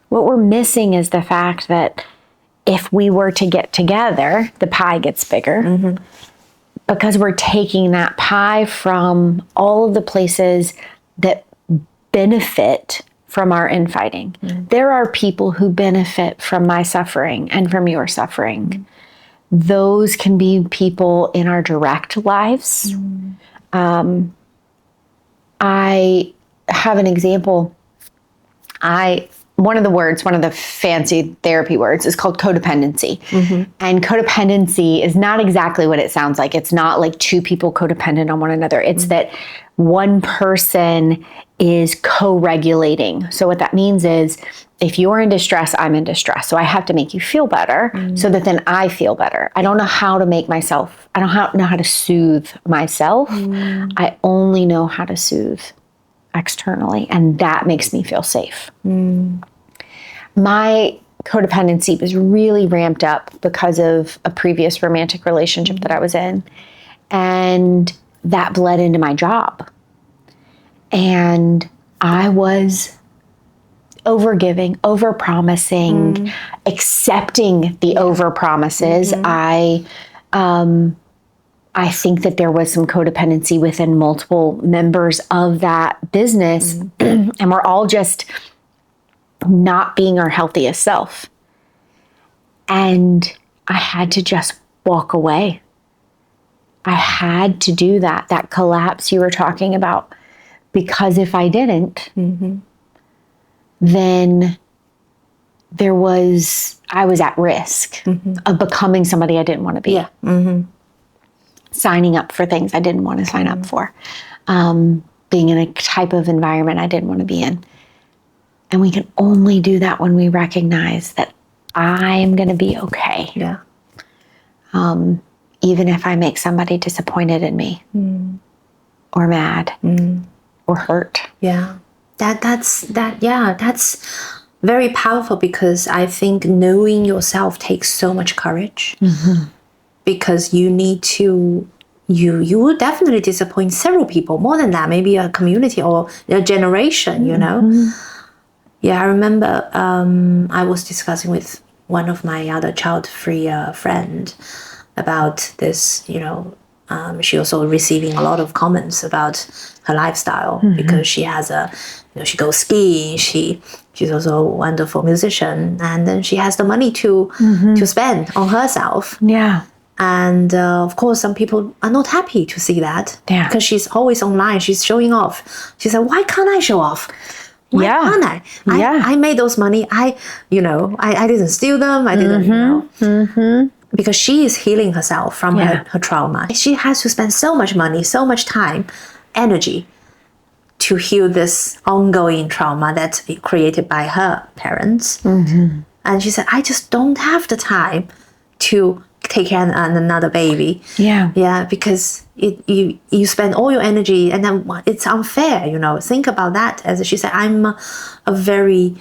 What we're missing is the fact that if we were to get together, the pie gets bigger. Because we're taking that pie from all of the places that benefit from our infighting. There are people who benefit from my suffering and from your suffering. Those can be people in our direct lives. I have an example. One of the fancy therapy words is called codependency. And codependency is not exactly what it sounds like. It's not like two people codependent on one another. It's that one person is co-regulating. So what that means is if you're in distress, I'm in distress. So I have to make you feel better so that then I feel better. I don't know how to know how to soothe myself. I only know how to soothe externally, and that makes me feel safe. My codependency was really ramped up because of a previous romantic relationship that I was in, and that bled into my job. And I was overgiving, overpromising, accepting the overpromises. I think that there was some codependency within multiple members of that business, and we're all just not being our healthiest self. And I had to just walk away. I had to do that collapse you were talking about, because if I didn't, then I was at risk of becoming somebody I didn't want to be. Signing up for things I didn't want to sign up for. Being in a type of environment I didn't want to be in. And we can only do that when we recognize that I am going to be okay.
Yeah.
Even if I make somebody disappointed in me or mad or hurt.
Yeah. That's very powerful, because I think knowing yourself takes so much courage. Because you need to, you will definitely disappoint several people, more than that, maybe a community or a generation, you know? Yeah, I remember I was discussing with one of my other child-free friend about this, you know. She also receiving a lot of comments about her lifestyle, because she has she goes skiing, she's also a wonderful musician, and then she has the money to spend on herself.
Yeah.
And of course, some people are not happy to see that, because she's always online, she's showing off. She said, why can't I show off? Why can't I? I made those money. I didn't steal them. I didn't, you know. Because she is healing herself from her trauma. She has to spend so much money, so much time, energy to heal this ongoing trauma that's created by her parents. And she said, I just don't have the time to take care of another baby. Yeah, because you spend all your energy, and then it's unfair, you know. Think about that. As she said, I'm a very,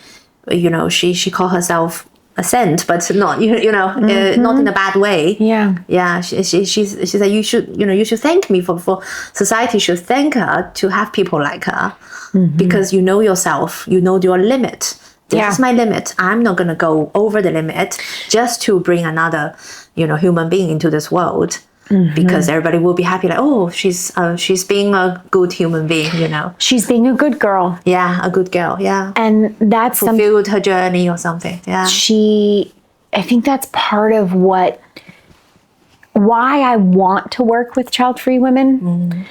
you know, she called herself a saint, but not, you know, not in a bad way. Yeah. She said, you should thank me for society should thank her to have people like her, because you know yourself, you know your limit. This is my limit. I'm not gonna go over the limit just to bring another, you know, human being into this world. Because everybody will be happy, like, oh, she's being a good human being, you know.
She's being a good girl.
Yeah, a good girl. Yeah,
and that's
fulfilled her journey or something. Yeah,
I think that's part of why I want to work with child-free women.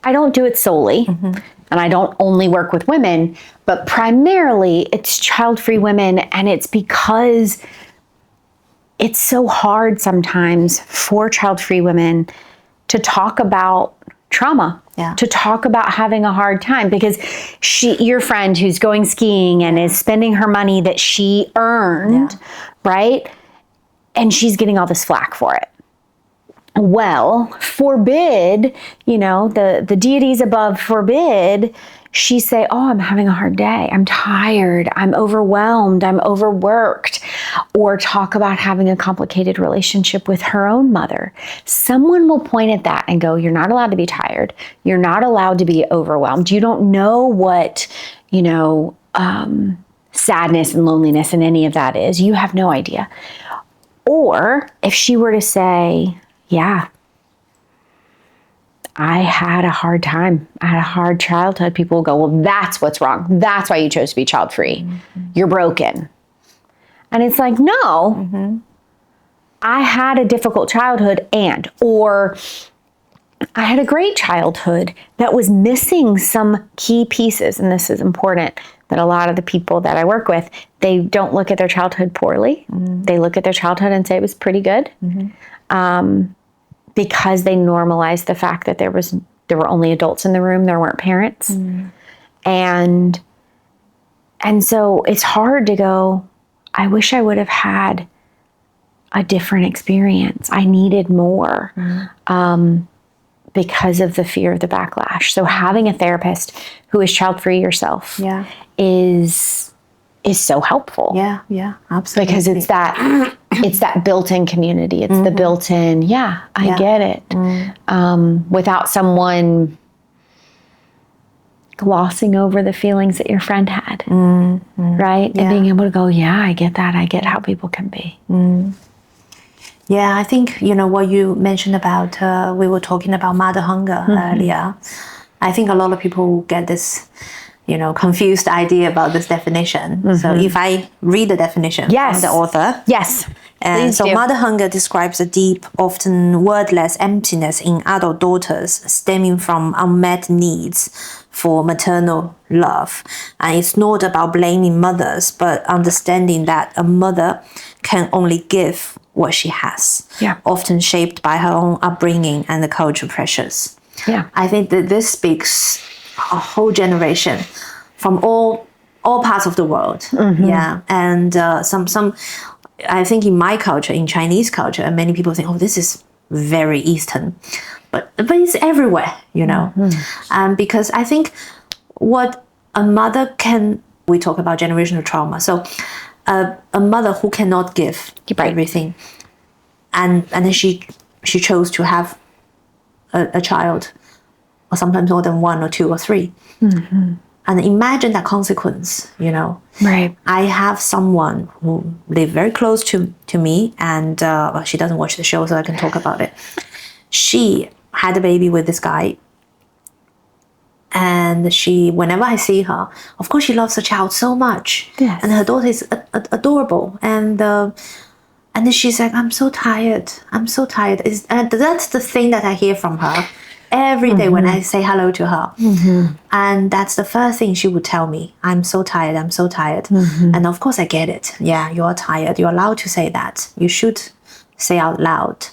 I don't do it solely, and I don't only work with women, but primarily it's child-free women, and it's because it's so hard sometimes for child-free women to talk about trauma, to talk about having a hard time, because your friend who's going skiing and is spending her money that she earned, right? And she's getting all this flack for it. Well, forbid, you know, the deities above forbid she say, oh, I'm having a hard day. I'm tired. I'm overwhelmed. I'm overworked. Or talk about having a complicated relationship with her own mother. Someone will point at that and go, you're not allowed to be tired. You're not allowed to be overwhelmed. You don't know what, you know, sadness and loneliness and any of that is. You have no idea. Or if she were to say, yeah, I had a hard time. I had a hard childhood. People will go, well, that's what's wrong. That's why you chose to be child-free. You're broken. And it's like, no, I had a difficult childhood, or I had a great childhood that was missing some key pieces. And this is important, that a lot of the people that I work with, they don't look at their childhood poorly. They look at their childhood and say it was pretty good. Because they normalized the fact that there were only adults in the room, there weren't parents. And so it's hard to go, I wish I would have had a different experience. I needed more because of the fear of the backlash. So having a therapist who is child-free yourself is so helpful.
Yeah, absolutely.
Because it's that built-in community. It's the built-in, I get it. Without someone glossing over the feelings that your friend had, right? And being able to go, yeah, I get that. I get how people can be.
Yeah, I think, what you mentioned about, we were talking about mother hunger earlier. I think a lot of people get this, confused idea about this definition. So if I read the definition from the author.
Yes.
And so mother hunger describes a deep, often wordless emptiness in adult daughters stemming from unmet needs for maternal love. And it's not about blaming mothers, but understanding that a mother can only give what she has, often shaped by her own upbringing and the cultural pressures.
Yeah.
I think that this speaks a whole generation from all parts of the world. Yeah. And some I think in my culture, in Chinese culture, many people think, oh, this is very Eastern. But it's everywhere, because I think what a mother can, we talk about generational trauma. So a mother who cannot give everything, and then she chose to have a child, or sometimes more than one or two or three. And imagine that consequence,
Right.
I have someone who lived very close to me, and she doesn't watch the show, so I can talk about it. She had a baby with this guy, and whenever I see her, of course she loves her child so much.
Yes.
And her daughter is adorable, and then she's like, I'm so tired. And that's the thing that I hear from her every day when I say hello to her. And that's the first thing she would tell me. I'm so tired. And of course I get it. Yeah, you're tired. You're allowed to say that. You should say out loud.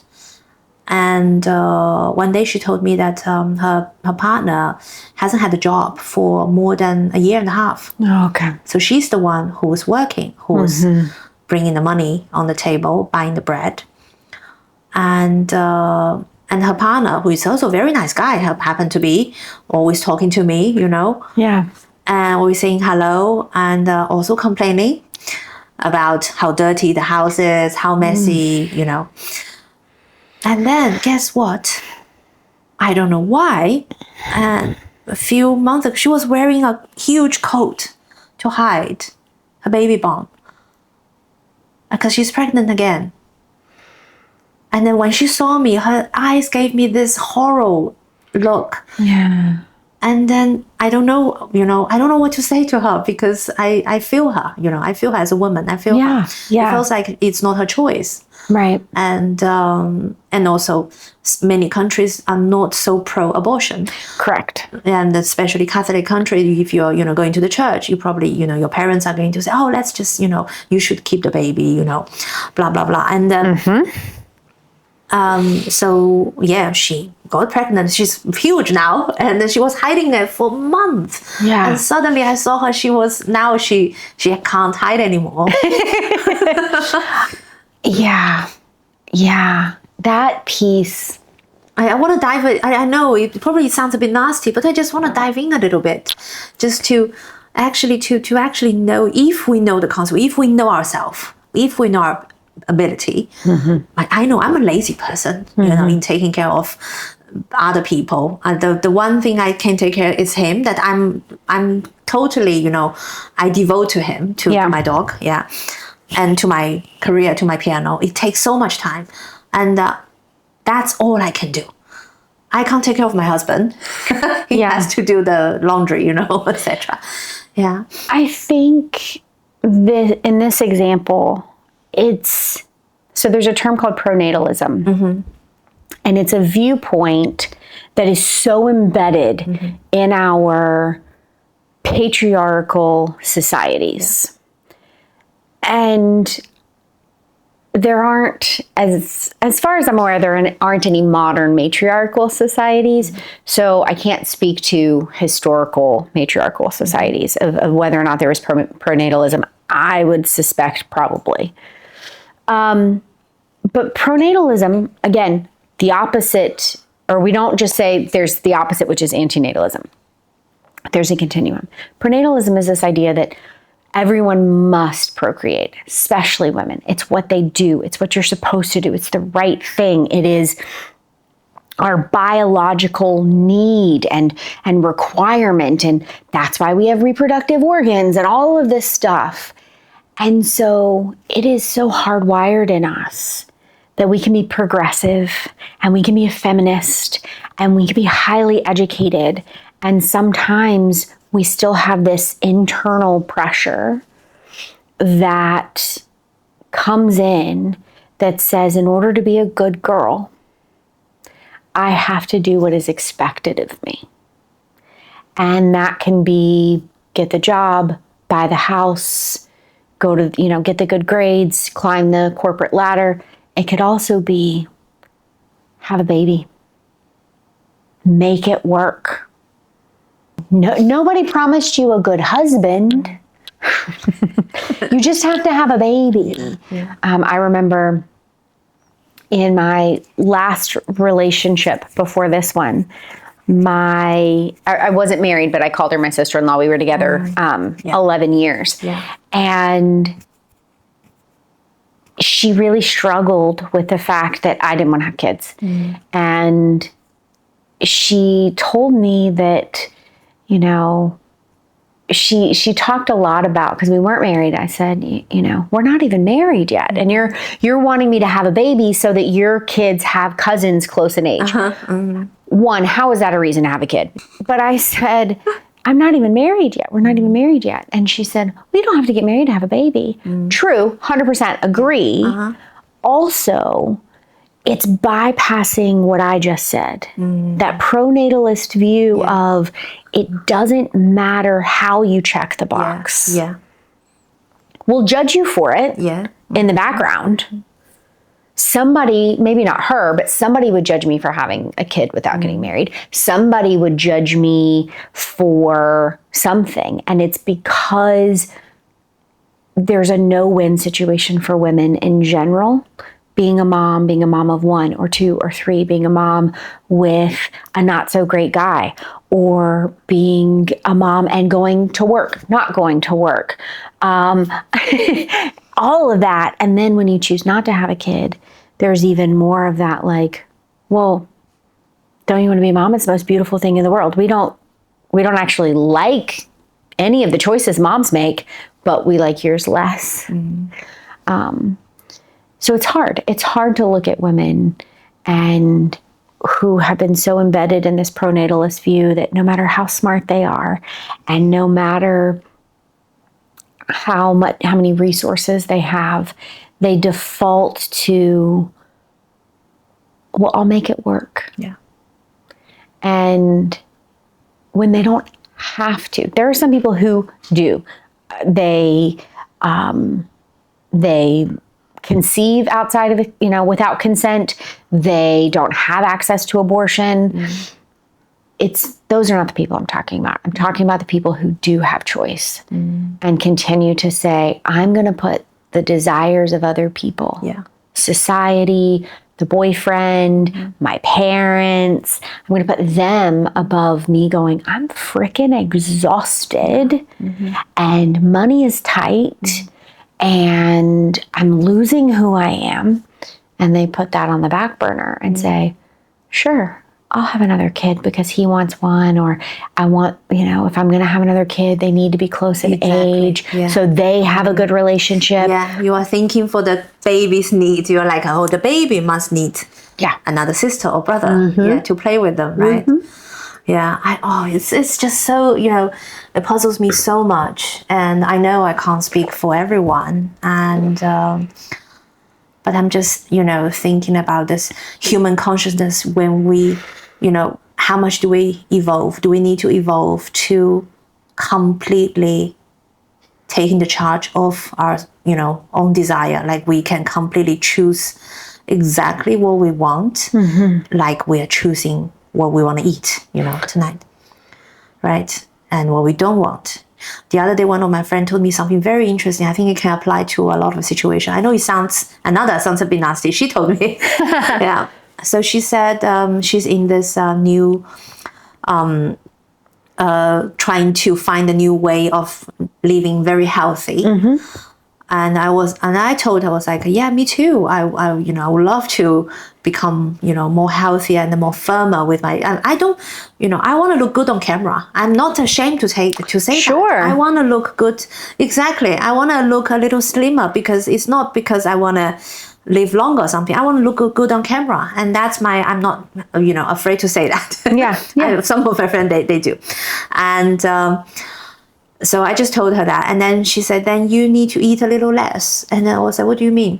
And one day she told me that her partner hasn't had a job for more than a year and a half.
Oh, okay.
So she's the one who was working, who was bringing the money on the table, buying the bread. And her partner, who is also a very nice guy, happened to be always talking to me,
Yeah.
and always saying hello, and also complaining about how dirty the house is, how messy, And then guess what? I don't know why. And a few months ago, she was wearing a huge coat to hide her baby bump because she's pregnant again. And then when she saw me, her eyes gave me this horror look.
Yeah.
And then I don't know what to say to her, because I feel her, I feel her as a woman. I feel her.
Yeah.
It feels like it's not her choice.
Right.
And also many countries are not so pro-abortion.
Correct.
And especially Catholic country, if you're, going to the church, you probably, your parents are going to say, oh, let's just, you should keep the baby, blah, blah, blah. And then, so yeah, she got pregnant. She's huge now. And then she was hiding it for months.
Yeah.
And suddenly I saw her, she can't hide anymore.
Yeah. That piece.
I want to dive in. I know it probably sounds a bit nasty, but I just want to dive in a little bit, just to actually know, if we know the concept, if we know ourselves, if we know our ability. I know I'm a lazy person, in taking care of other people. The one thing I can take care of is him. That I'm totally, I devote to him, to my dog, and to my career, to my piano. It takes so much time, and that's all I can do. I can't take care of my husband. He has to do the laundry, etc. Yeah.
I think in this example, so there's a term called pronatalism, and it's a viewpoint that is so embedded in our patriarchal societies. And there aren't, as far as I'm aware, there aren't any modern matriarchal societies. So I can't speak to historical matriarchal societies of whether or not there was pronatalism. I would suspect probably. But pronatalism, again, the opposite, or we don't just say there's the opposite, which is antinatalism. There's a continuum. Pronatalism is this idea that everyone must procreate, especially women. It's what they do. It's what you're supposed to do. It's the right thing. It is our biological need and requirement. And that's why we have reproductive organs and all of this stuff. And so it is so hardwired in us that we can be progressive and we can be a feminist and we can be highly educated. And sometimes we still have this internal pressure that comes in that says, in order to be a good girl, I have to do what is expected of me. And that can be get the job, buy the house, go to, get the good grades, climb the corporate ladder. It could also be have a baby, make it work. Nobody promised you a good husband. You just have to have a baby. Yeah. I remember in my last relationship before this one, I wasn't married, but I called her my sister-in-law. We were together 11 years. Yeah. And she really struggled with the fact that I didn't want to have kids. Mm. And she told me that, she talked a lot about, because we weren't married. I said, we're not even married yet. And you're wanting me to have a baby so that your kids have cousins close in age. Uh-huh. Mm-hmm. One, how is that a reason to have a kid? But I said, I'm not even married yet. We're not even married yet. And she said, we don't have to get married to have a baby. Mm. True, 100% agree. Uh-huh. Also, it's bypassing what I just said. Mm. That pronatalist view of it doesn't matter how you check the box. Yeah. We'll judge you for it in the background. Somebody, maybe not her, but somebody would judge me for having a kid without getting married. Somebody would judge me for something. And it's because there's a no-win situation for women in general. Being a mom of one or two or three, being a mom with a not so great guy, or being a mom and going to work, not going to work. All of that. And then when you choose not to have a kid, there's even more of that, like, well, don't you want to be a mom? It's the most beautiful thing in the world. We don't actually like any of the choices moms make, but we like yours less. Mm-hmm. So it's hard. It's hard to look at women and who have been so embedded in this pronatalist view that no matter how smart they are, and no matter how many resources they have, they default to, well, I'll make it work. Yeah. And when they don't have to, there are some people who do. They conceive outside of, without consent. They don't have access to abortion. Mm. Those are not the people I'm talking about. I'm talking about the people who do have choice and continue to say, I'm going to put the desires of other people, society, the boyfriend, my parents, I'm going to put them above me going, I'm freaking exhausted and money is tight. And I'm losing who I am. And they put that on the back burner and say, sure, I'll have another kid because he wants one. Or I want, if I'm going to have another kid, they need to be close in age. Yeah. So they have a good relationship. Yeah,
you are thinking for the baby's needs. You're like, oh, the baby must need another sister or brother to play with them, right? Mm-hmm. Yeah, it's just so, it puzzles me so much. And I know I can't speak for everyone. And, but I'm just, thinking about this human consciousness when we, how much do we evolve? Do we need to evolve to completely taking the charge of our, own desire? Like we can completely choose exactly what we want, like we're choosing what we want to eat, tonight, right? And what we don't want. The other day, one of my friends told me something very interesting. I think it can apply to a lot of situations. I know it sounds a bit nasty. She told me. Yeah. So she said she's in this new, trying to find a new way of living very healthy.
And I told her, I was like, yeah, me too. I would love to become, more healthy and more firmer with my, and I don't, I want to look good on camera. I'm not ashamed to say
Sure.
that. I want to look good. Exactly. I want to look a little slimmer because it's not because I want to live longer or something. I want to look good on camera. And that's I'm not, afraid to say that.
Yeah.
Some of my friends, they do. And, so I just told her that. And then she said, then you need to eat a little less. And then I was like, what do you mean?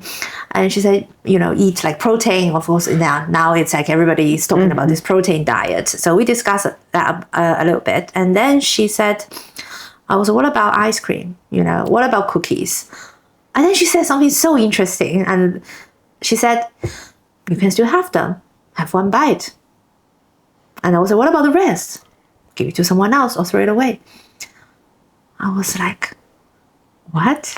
And she said, eat like protein. Of course, now it's like everybody is talking about this protein diet. So we discussed that a little bit. And then she said, I was like, what about ice cream? What about cookies? And then she said something so interesting. And she said, you can still have them. Have one bite. And I was like, what about the rest? Give it to someone else or throw it away. I was like, what?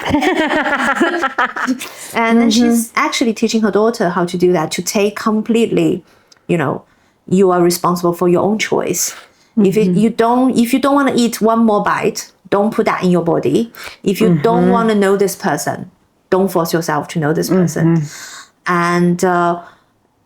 And then she's actually teaching her daughter how to do that, to take completely, you are responsible for your own choice. If you don't want to eat one more bite, don't put that in your body. If you don't want to know this person, don't force yourself to know this person. And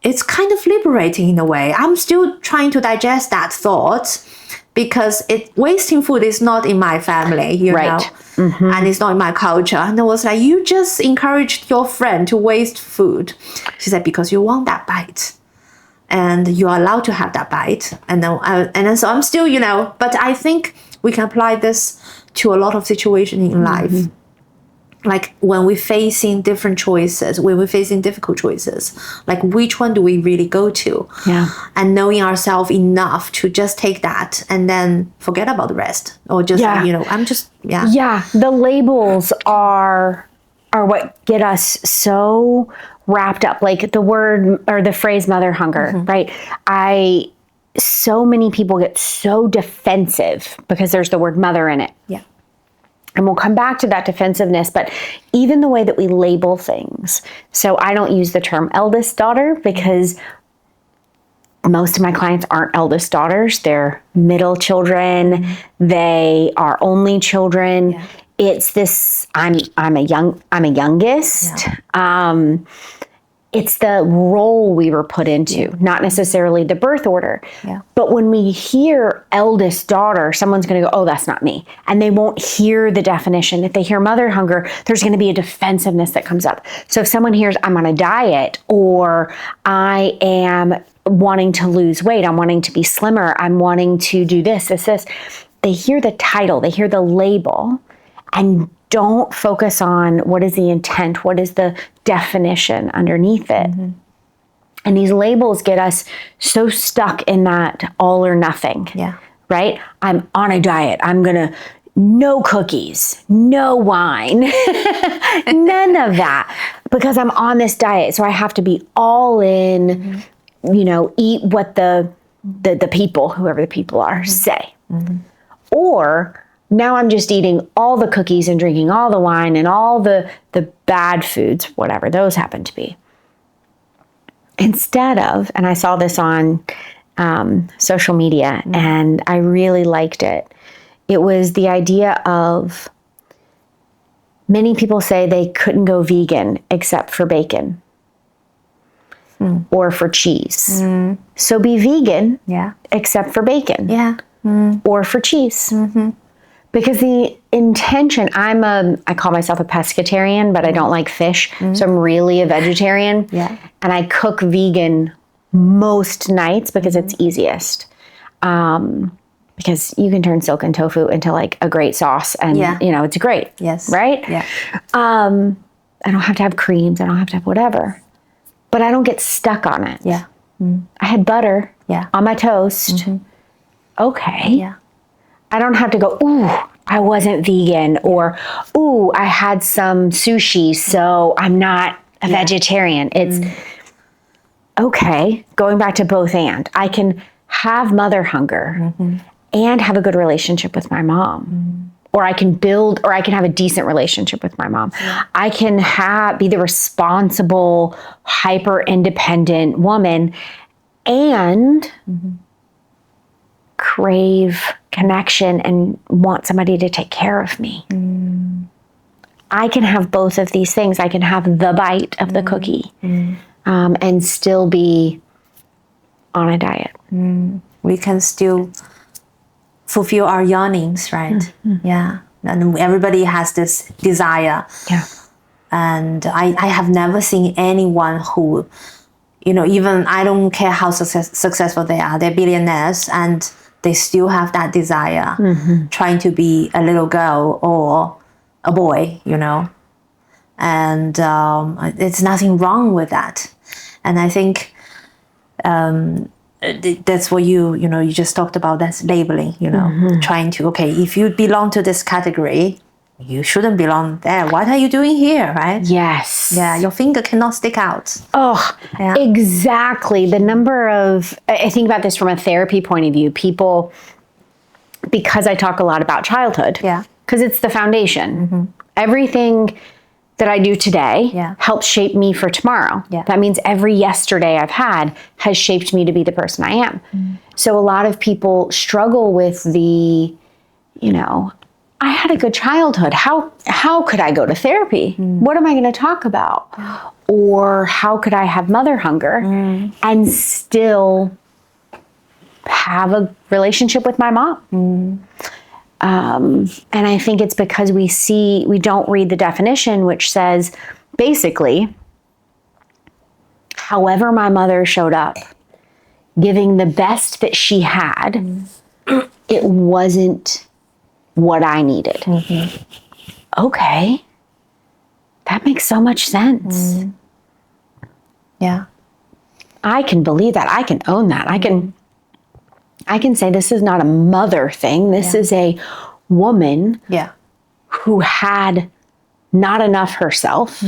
it's kind of liberating in a way. I'm still trying to digest that thought, because wasting food is not in my family, you know, and it's not in my culture. And I was like, you just encouraged your friend to waste food. She said, because you want that bite, and you are allowed to have that bite. And then so I'm still, but I think we can apply this to a lot of situations in life. Like when we're facing different choices, when we're facing difficult choices, like which one do we really go to?
Yeah.
And knowing ourselves enough to just take that and then forget about the rest. Or just,
Yeah, the labels are what get us so wrapped up. Like the word or the phrase mother hunger, right? So many people get so defensive because there's the word mother in it.
Yeah.
And we'll come back to that defensiveness, but even the way that we label things. So I don't use the term eldest daughter because most of my clients aren't eldest daughters. They're middle children. They are only children. Yeah. It's this, I'm a youngest. Yeah. It's the role we were put into, not necessarily the birth order. Yeah. But when we hear eldest daughter, someone's going to go, oh, that's not me. And they won't hear the definition. If they hear mother hunger, there's going to be a defensiveness that comes up. So if someone hears I'm on a diet, or I am wanting to lose weight, I'm wanting to be slimmer, I'm wanting to do this, they hear the title, they hear the label, and don't focus on what is the intent, what is the definition underneath it. And these labels get us so stuck in that all or nothing, right? I'm on a diet. I'm going to, no cookies, no wine, none of that, because I'm on this diet. So I have to be all in, eat what the people, whoever the people are, say. Or now I'm just eating all the cookies and drinking all the wine and all the bad foods, whatever those happen to be. Instead of, and I saw this on social media and I really liked it. It was the idea of, many people say they couldn't go vegan except for bacon or for cheese. So be vegan except for bacon or for cheese. Because the intention, I call myself a pescatarian, but I don't like fish. So I'm really a vegetarian. And I cook vegan most nights because it's easiest. Because you can turn silken tofu into like a great sauce and, it's great.
Yes.
Right? Yeah. I don't have to have creams. I don't have to have whatever. But I don't get stuck on it. Yeah. I had butter on my toast. Okay. Yeah. I don't have to go, ooh, I wasn't vegan, or, ooh, I had some sushi, so I'm not a vegetarian. It's, okay, going back to both and. I can have mother hunger and have a good relationship with my mom. Or I can have a decent relationship with my mom. I can be the responsible, hyper-independent woman and crave connection and want somebody to take care of me. I can have both of these things. I can have the bite of the cookie and still be on a diet.
We can still fulfill our yearnings, right? Yeah. And everybody has this desire.
Yeah.
And I have never seen anyone who, even I don't care how successful they are, they're billionaires and they still have that desire, trying to be a little girl or a boy, And it's nothing wrong with that. And I think that's what you just talked about, that's labeling, trying to, okay, if you belong to this category, you shouldn't belong there. What are you doing here, right?
Yes.
Yeah, your finger cannot stick out.
Oh,
Yeah.
exactly. The number of, I think about this from a therapy point of view, people, because I talk a lot about childhood, because it's the foundation. Everything that I do today helps shape me for tomorrow. That means every yesterday I've had has shaped me to be the person I am. So a lot of people struggle with the, I had a good childhood. How could I go to therapy? What am I going to talk about? Or how could I have mother hunger and still have a relationship with my mom? And I think it's because we don't read the definition, which says basically, however my mother showed up, giving the best that she had, it wasn't what I needed. Okay. That makes so much sense.
Yeah.
I can believe that. I can own that. I can say this is not a mother thing. This is a woman who had not enough herself.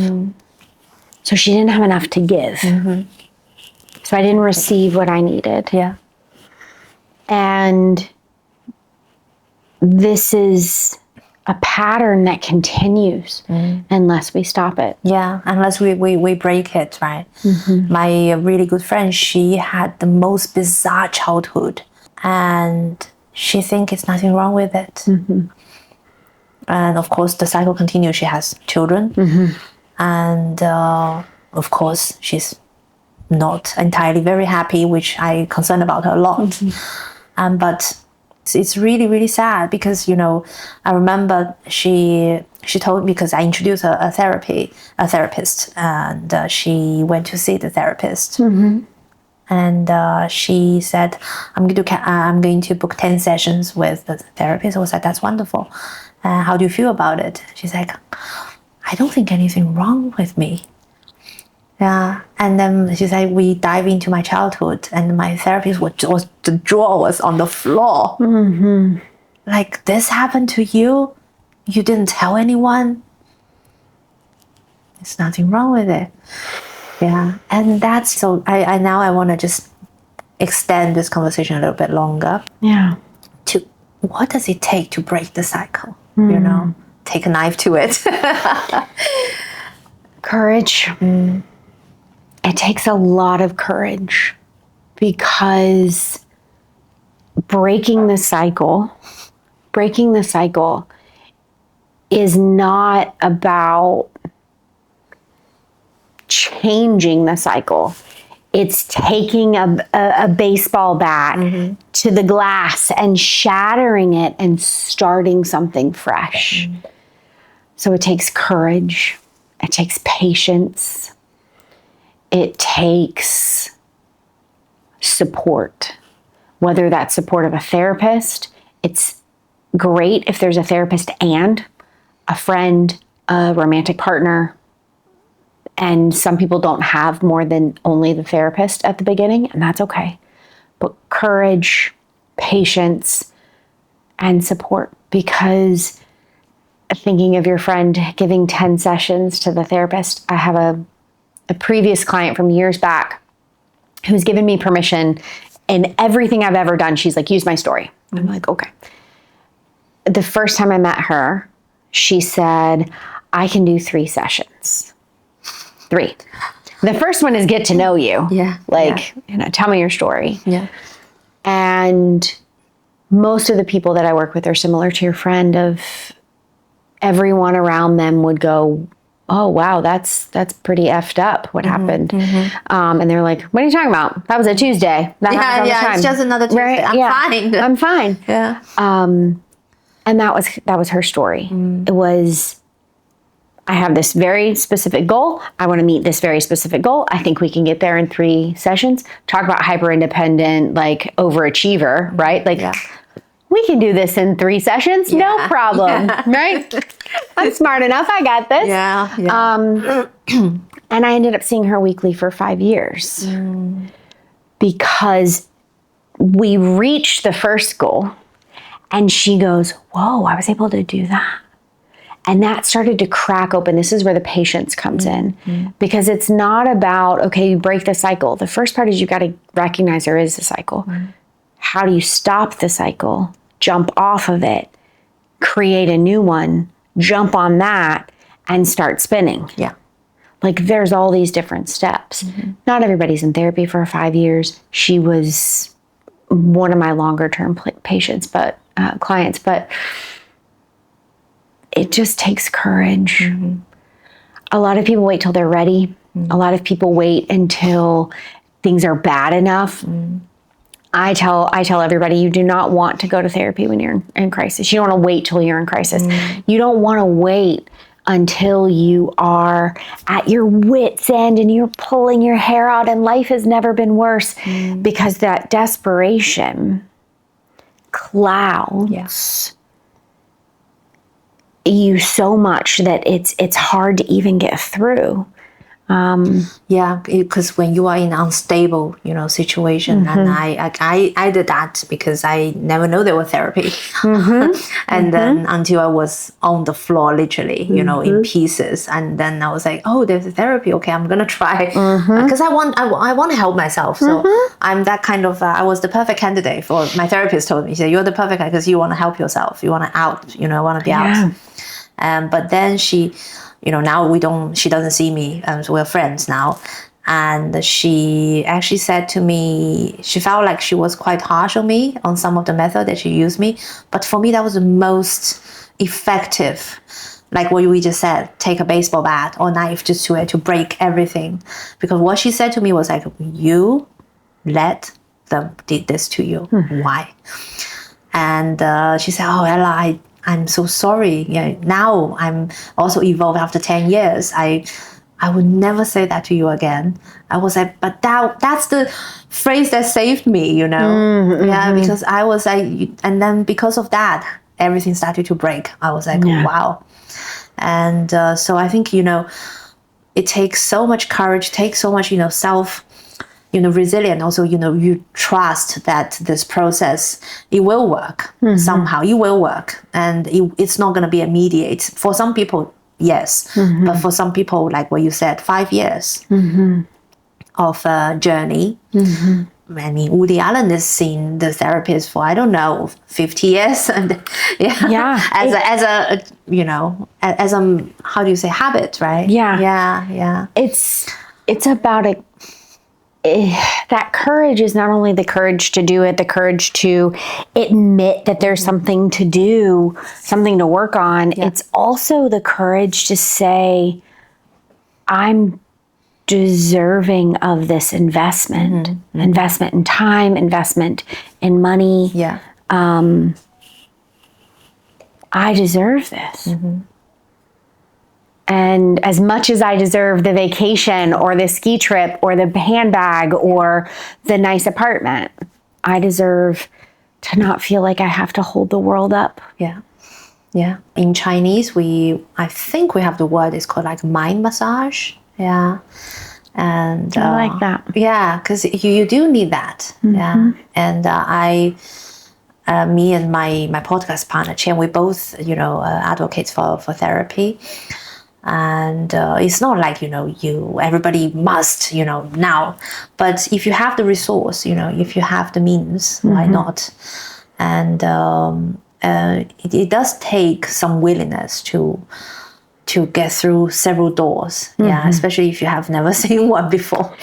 So she didn't have enough to give. So I didn't receive what I needed.
Yeah.
And this is a pattern that continues unless we stop it.
Yeah, unless we break it, right? My really good friend, she had the most bizarre childhood. And she thinks it's nothing wrong with it. And of course, the cycle continues. She has children. And of course, she's not entirely very happy, which I concern about her a lot. But it's really, really sad because, I remember she told me, because I introduced her a therapist, and she went to see the therapist. And she said, I'm going to book 10 sessions with the therapist. I was like, that's wonderful. How do you feel about it? She's like, I don't think anything wrong with me. Yeah. And then she said, we dive into my childhood, and my therapist the jaw was on the floor. Like, this happened to you? You didn't tell anyone? There's nothing wrong with it. Yeah, and that's so. I now want to just extend this conversation a little bit longer.
Yeah.
To what does it take to break the cycle? Take a knife to it.
Courage. It takes a lot of courage, because breaking the cycle is not about changing the cycle. It's taking a baseball bat to the glass and shattering it and starting something fresh. So it takes courage. It takes patience. It takes support, whether that's support of a therapist. It's great if there's a therapist and a friend, a romantic partner. And some people don't have more than only the therapist at the beginning, and that's okay. But courage, patience, and support, because thinking of your friend giving 10 sessions to the therapist, I have a previous client from years back who's given me permission, and everything I've ever done, she's like, use my story. I'm like, okay. The first time I met her, she said, I can do 3 sessions. 3. The first one is get to know you.
Yeah.
Tell me your story.
Yeah.
And most of the people that I work with are similar to your friend, of everyone around them would go, oh, wow, that's pretty effed up what happened. And they're like, what are you talking about? That was a Tuesday. That happens all the time.
It's just another Tuesday.
Right?
I'm fine.
I'm fine.
Yeah.
And that was her story. It was, I have this very specific goal. I want to meet this very specific goal. I think we can get there in 3 sessions. Talk about hyper independent, like overachiever, right? Like, we can do this in 3 sessions, no problem, right? I'm smart enough. I got this. And I ended up seeing her weekly for 5 years because we reached the first goal, and she goes, "Whoa, I was able to do that." And that started to crack open. This is where the patience comes in, because it's not about, okay, you break the cycle. The first part is you got to recognize there is a cycle. How do you stop the cycle, jump off of it, create a new one, jump on that, and start spinning?
Yeah.
Like, there's all these different steps. Not everybody's in therapy for 5 years. She was one of my longer term patients, but clients, but it just takes courage. A lot of people wait till they're ready. A lot of people wait until things are bad enough. I tell everybody, you do not want to go to therapy when you're in crisis. You don't want to wait till you're in crisis. You don't want to wait until you are at your wit's end and you're pulling your hair out and life has never been worse, because that desperation clouds you so much that it's hard to even get through.
Because when you are in unstable, situation, and I did that because I never know there was therapy, and then until I was on the floor, literally, in pieces, and then I was like, oh, there's a therapy. Okay, I'm gonna try, because I want to help myself. So I'm that kind of. I was the perfect candidate for. My therapist told me, he said, you're the perfect guy because you want to help yourself. You want to out. Want to be out. But then she. Now she doesn't see me, so we're friends now. And she actually said to me, she felt like she was quite harsh on me on some of the method that she used me. But for me, that was the most effective. Like what we just said, take a baseball bat or knife just to break everything. Because what she said to me was like, you let them did this to you. Why? And she said, oh, Ella, I'm so sorry. Now I'm also evolved after 10 years. I would never say that to you again. I was like, but that's the phrase that saved me, because I was like, and then because of that, everything started to break. I was like, wow. And so I think, it takes so much courage, takes so much, self, resilient. Also, you trust that this process, it will work somehow. It will work, and it's not going to be immediate. For some people, yes, but for some people, like what you said, 5 years of a journey. I mean, Woody Allen has seen the therapist for, I don't know, 50 years, and as a how do you say, habit, right?
It's about it. That courage is not only the courage to do it, the courage to admit that there's something to do, something to work on. It's also the courage to say, I'm deserving of this investment, investment in time, investment in money. I deserve this. And as much as I deserve the vacation or the ski trip or the handbag or the nice apartment, I deserve to not feel like I have to hold the world up.
In Chinese, I think we have the word, it's called like mind massage. And
I like that.
Because you do need that. And me and my podcast partner Chen, we both advocates for therapy. And it's not like everybody must now, but if you have the resource, if you have the means, why not? And it does take some willingness to get through several doors, especially if you have never seen one before.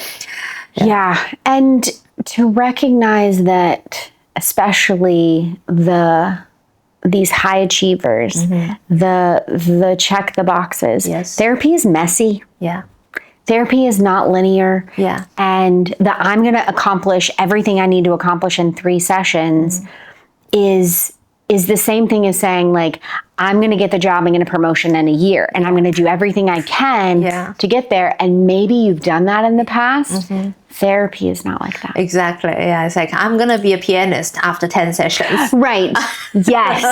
And to recognize that, especially the these high achievers, the check the boxes.
Yes.
Therapy is messy.
Yeah.
Therapy is not linear.
Yeah.
And I'm going to accomplish everything I need to accomplish in 3 sessions is the same thing as saying, like, I'm going to get the job and get a promotion in a year, and I'm going to do everything I can to get there. And maybe you've done that in the past. Therapy is not like that.
Exactly. Yeah. It's like, I'm going to be a pianist after 10 sessions.
Right. Yes.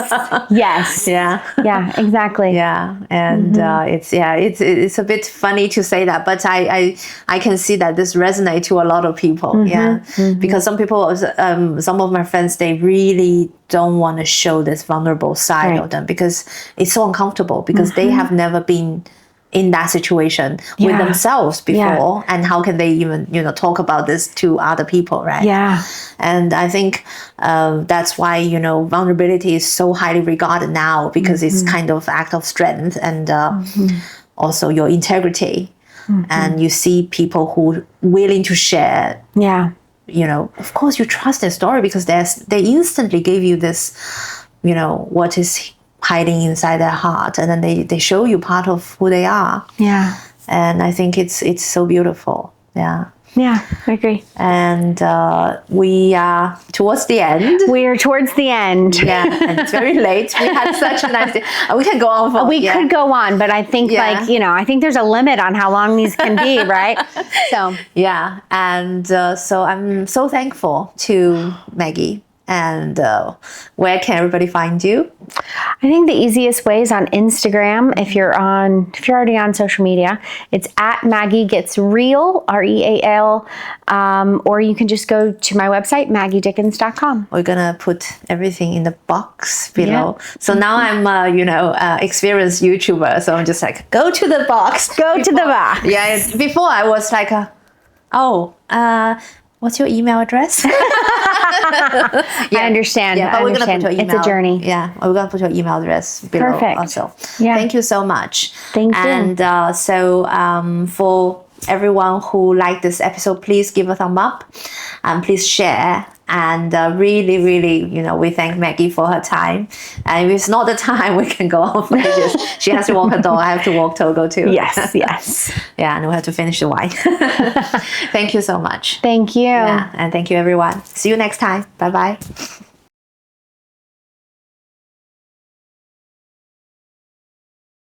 Yes.
Yeah.
Yeah, exactly.
Yeah. And it's a bit funny to say that, but I can see that this resonates to a lot of people. Yeah. Because some people, some of my friends, they really don't want to show this vulnerable side of them because it's so uncomfortable, because they have never been in that situation with themselves before, and how can they even talk about this to other people, right?
Yeah.
And I think that's why vulnerability is so highly regarded now, because it's kind of act of strength, and also your integrity, and you see people who willing to share.
Yeah.
Of course you trust their story, because they instantly give you this what is hiding inside their heart, and then they show you part of who they are.
Yeah.
And I think it's so beautiful. Yeah.
Yeah, I agree.
And we are towards the end.
We're towards the end.
Yeah, and it's very late. We had such a nice day. We can go on for
We could go on, but I think I think there's a limit on how long these can be, right? So
yeah, and so I'm so thankful to Maggie. And where can everybody find you?
I think the easiest way is on Instagram. If you're already on social media, it's at Maggie Gets Real, REAL, or you can just go to my website, MaggieDickens.com.
We're gonna put everything in the box below. Yeah. So now I'm experienced YouTuber, so I'm just like, go to the box.
Go to the box.
Yeah. Before I was like, what's your email address?
I understand.
Yeah, but we're going to put your email.
It's a journey.
Yeah, we're going to put your email address below.
Perfect.
Also.
Yeah.
Thank you so much.
Thank you.
And for everyone who liked this episode, please give a thumb up and please share. And really, really, we thank Maggie for her time. And if it's not the time, we can go on for ages. She has to walk her dog. I have to walk Togo too.
Yes, yes.
Yeah, and we have to finish the wine. Thank you so much.
Thank you.
Yeah, and thank you, everyone. See you next time. Bye-bye.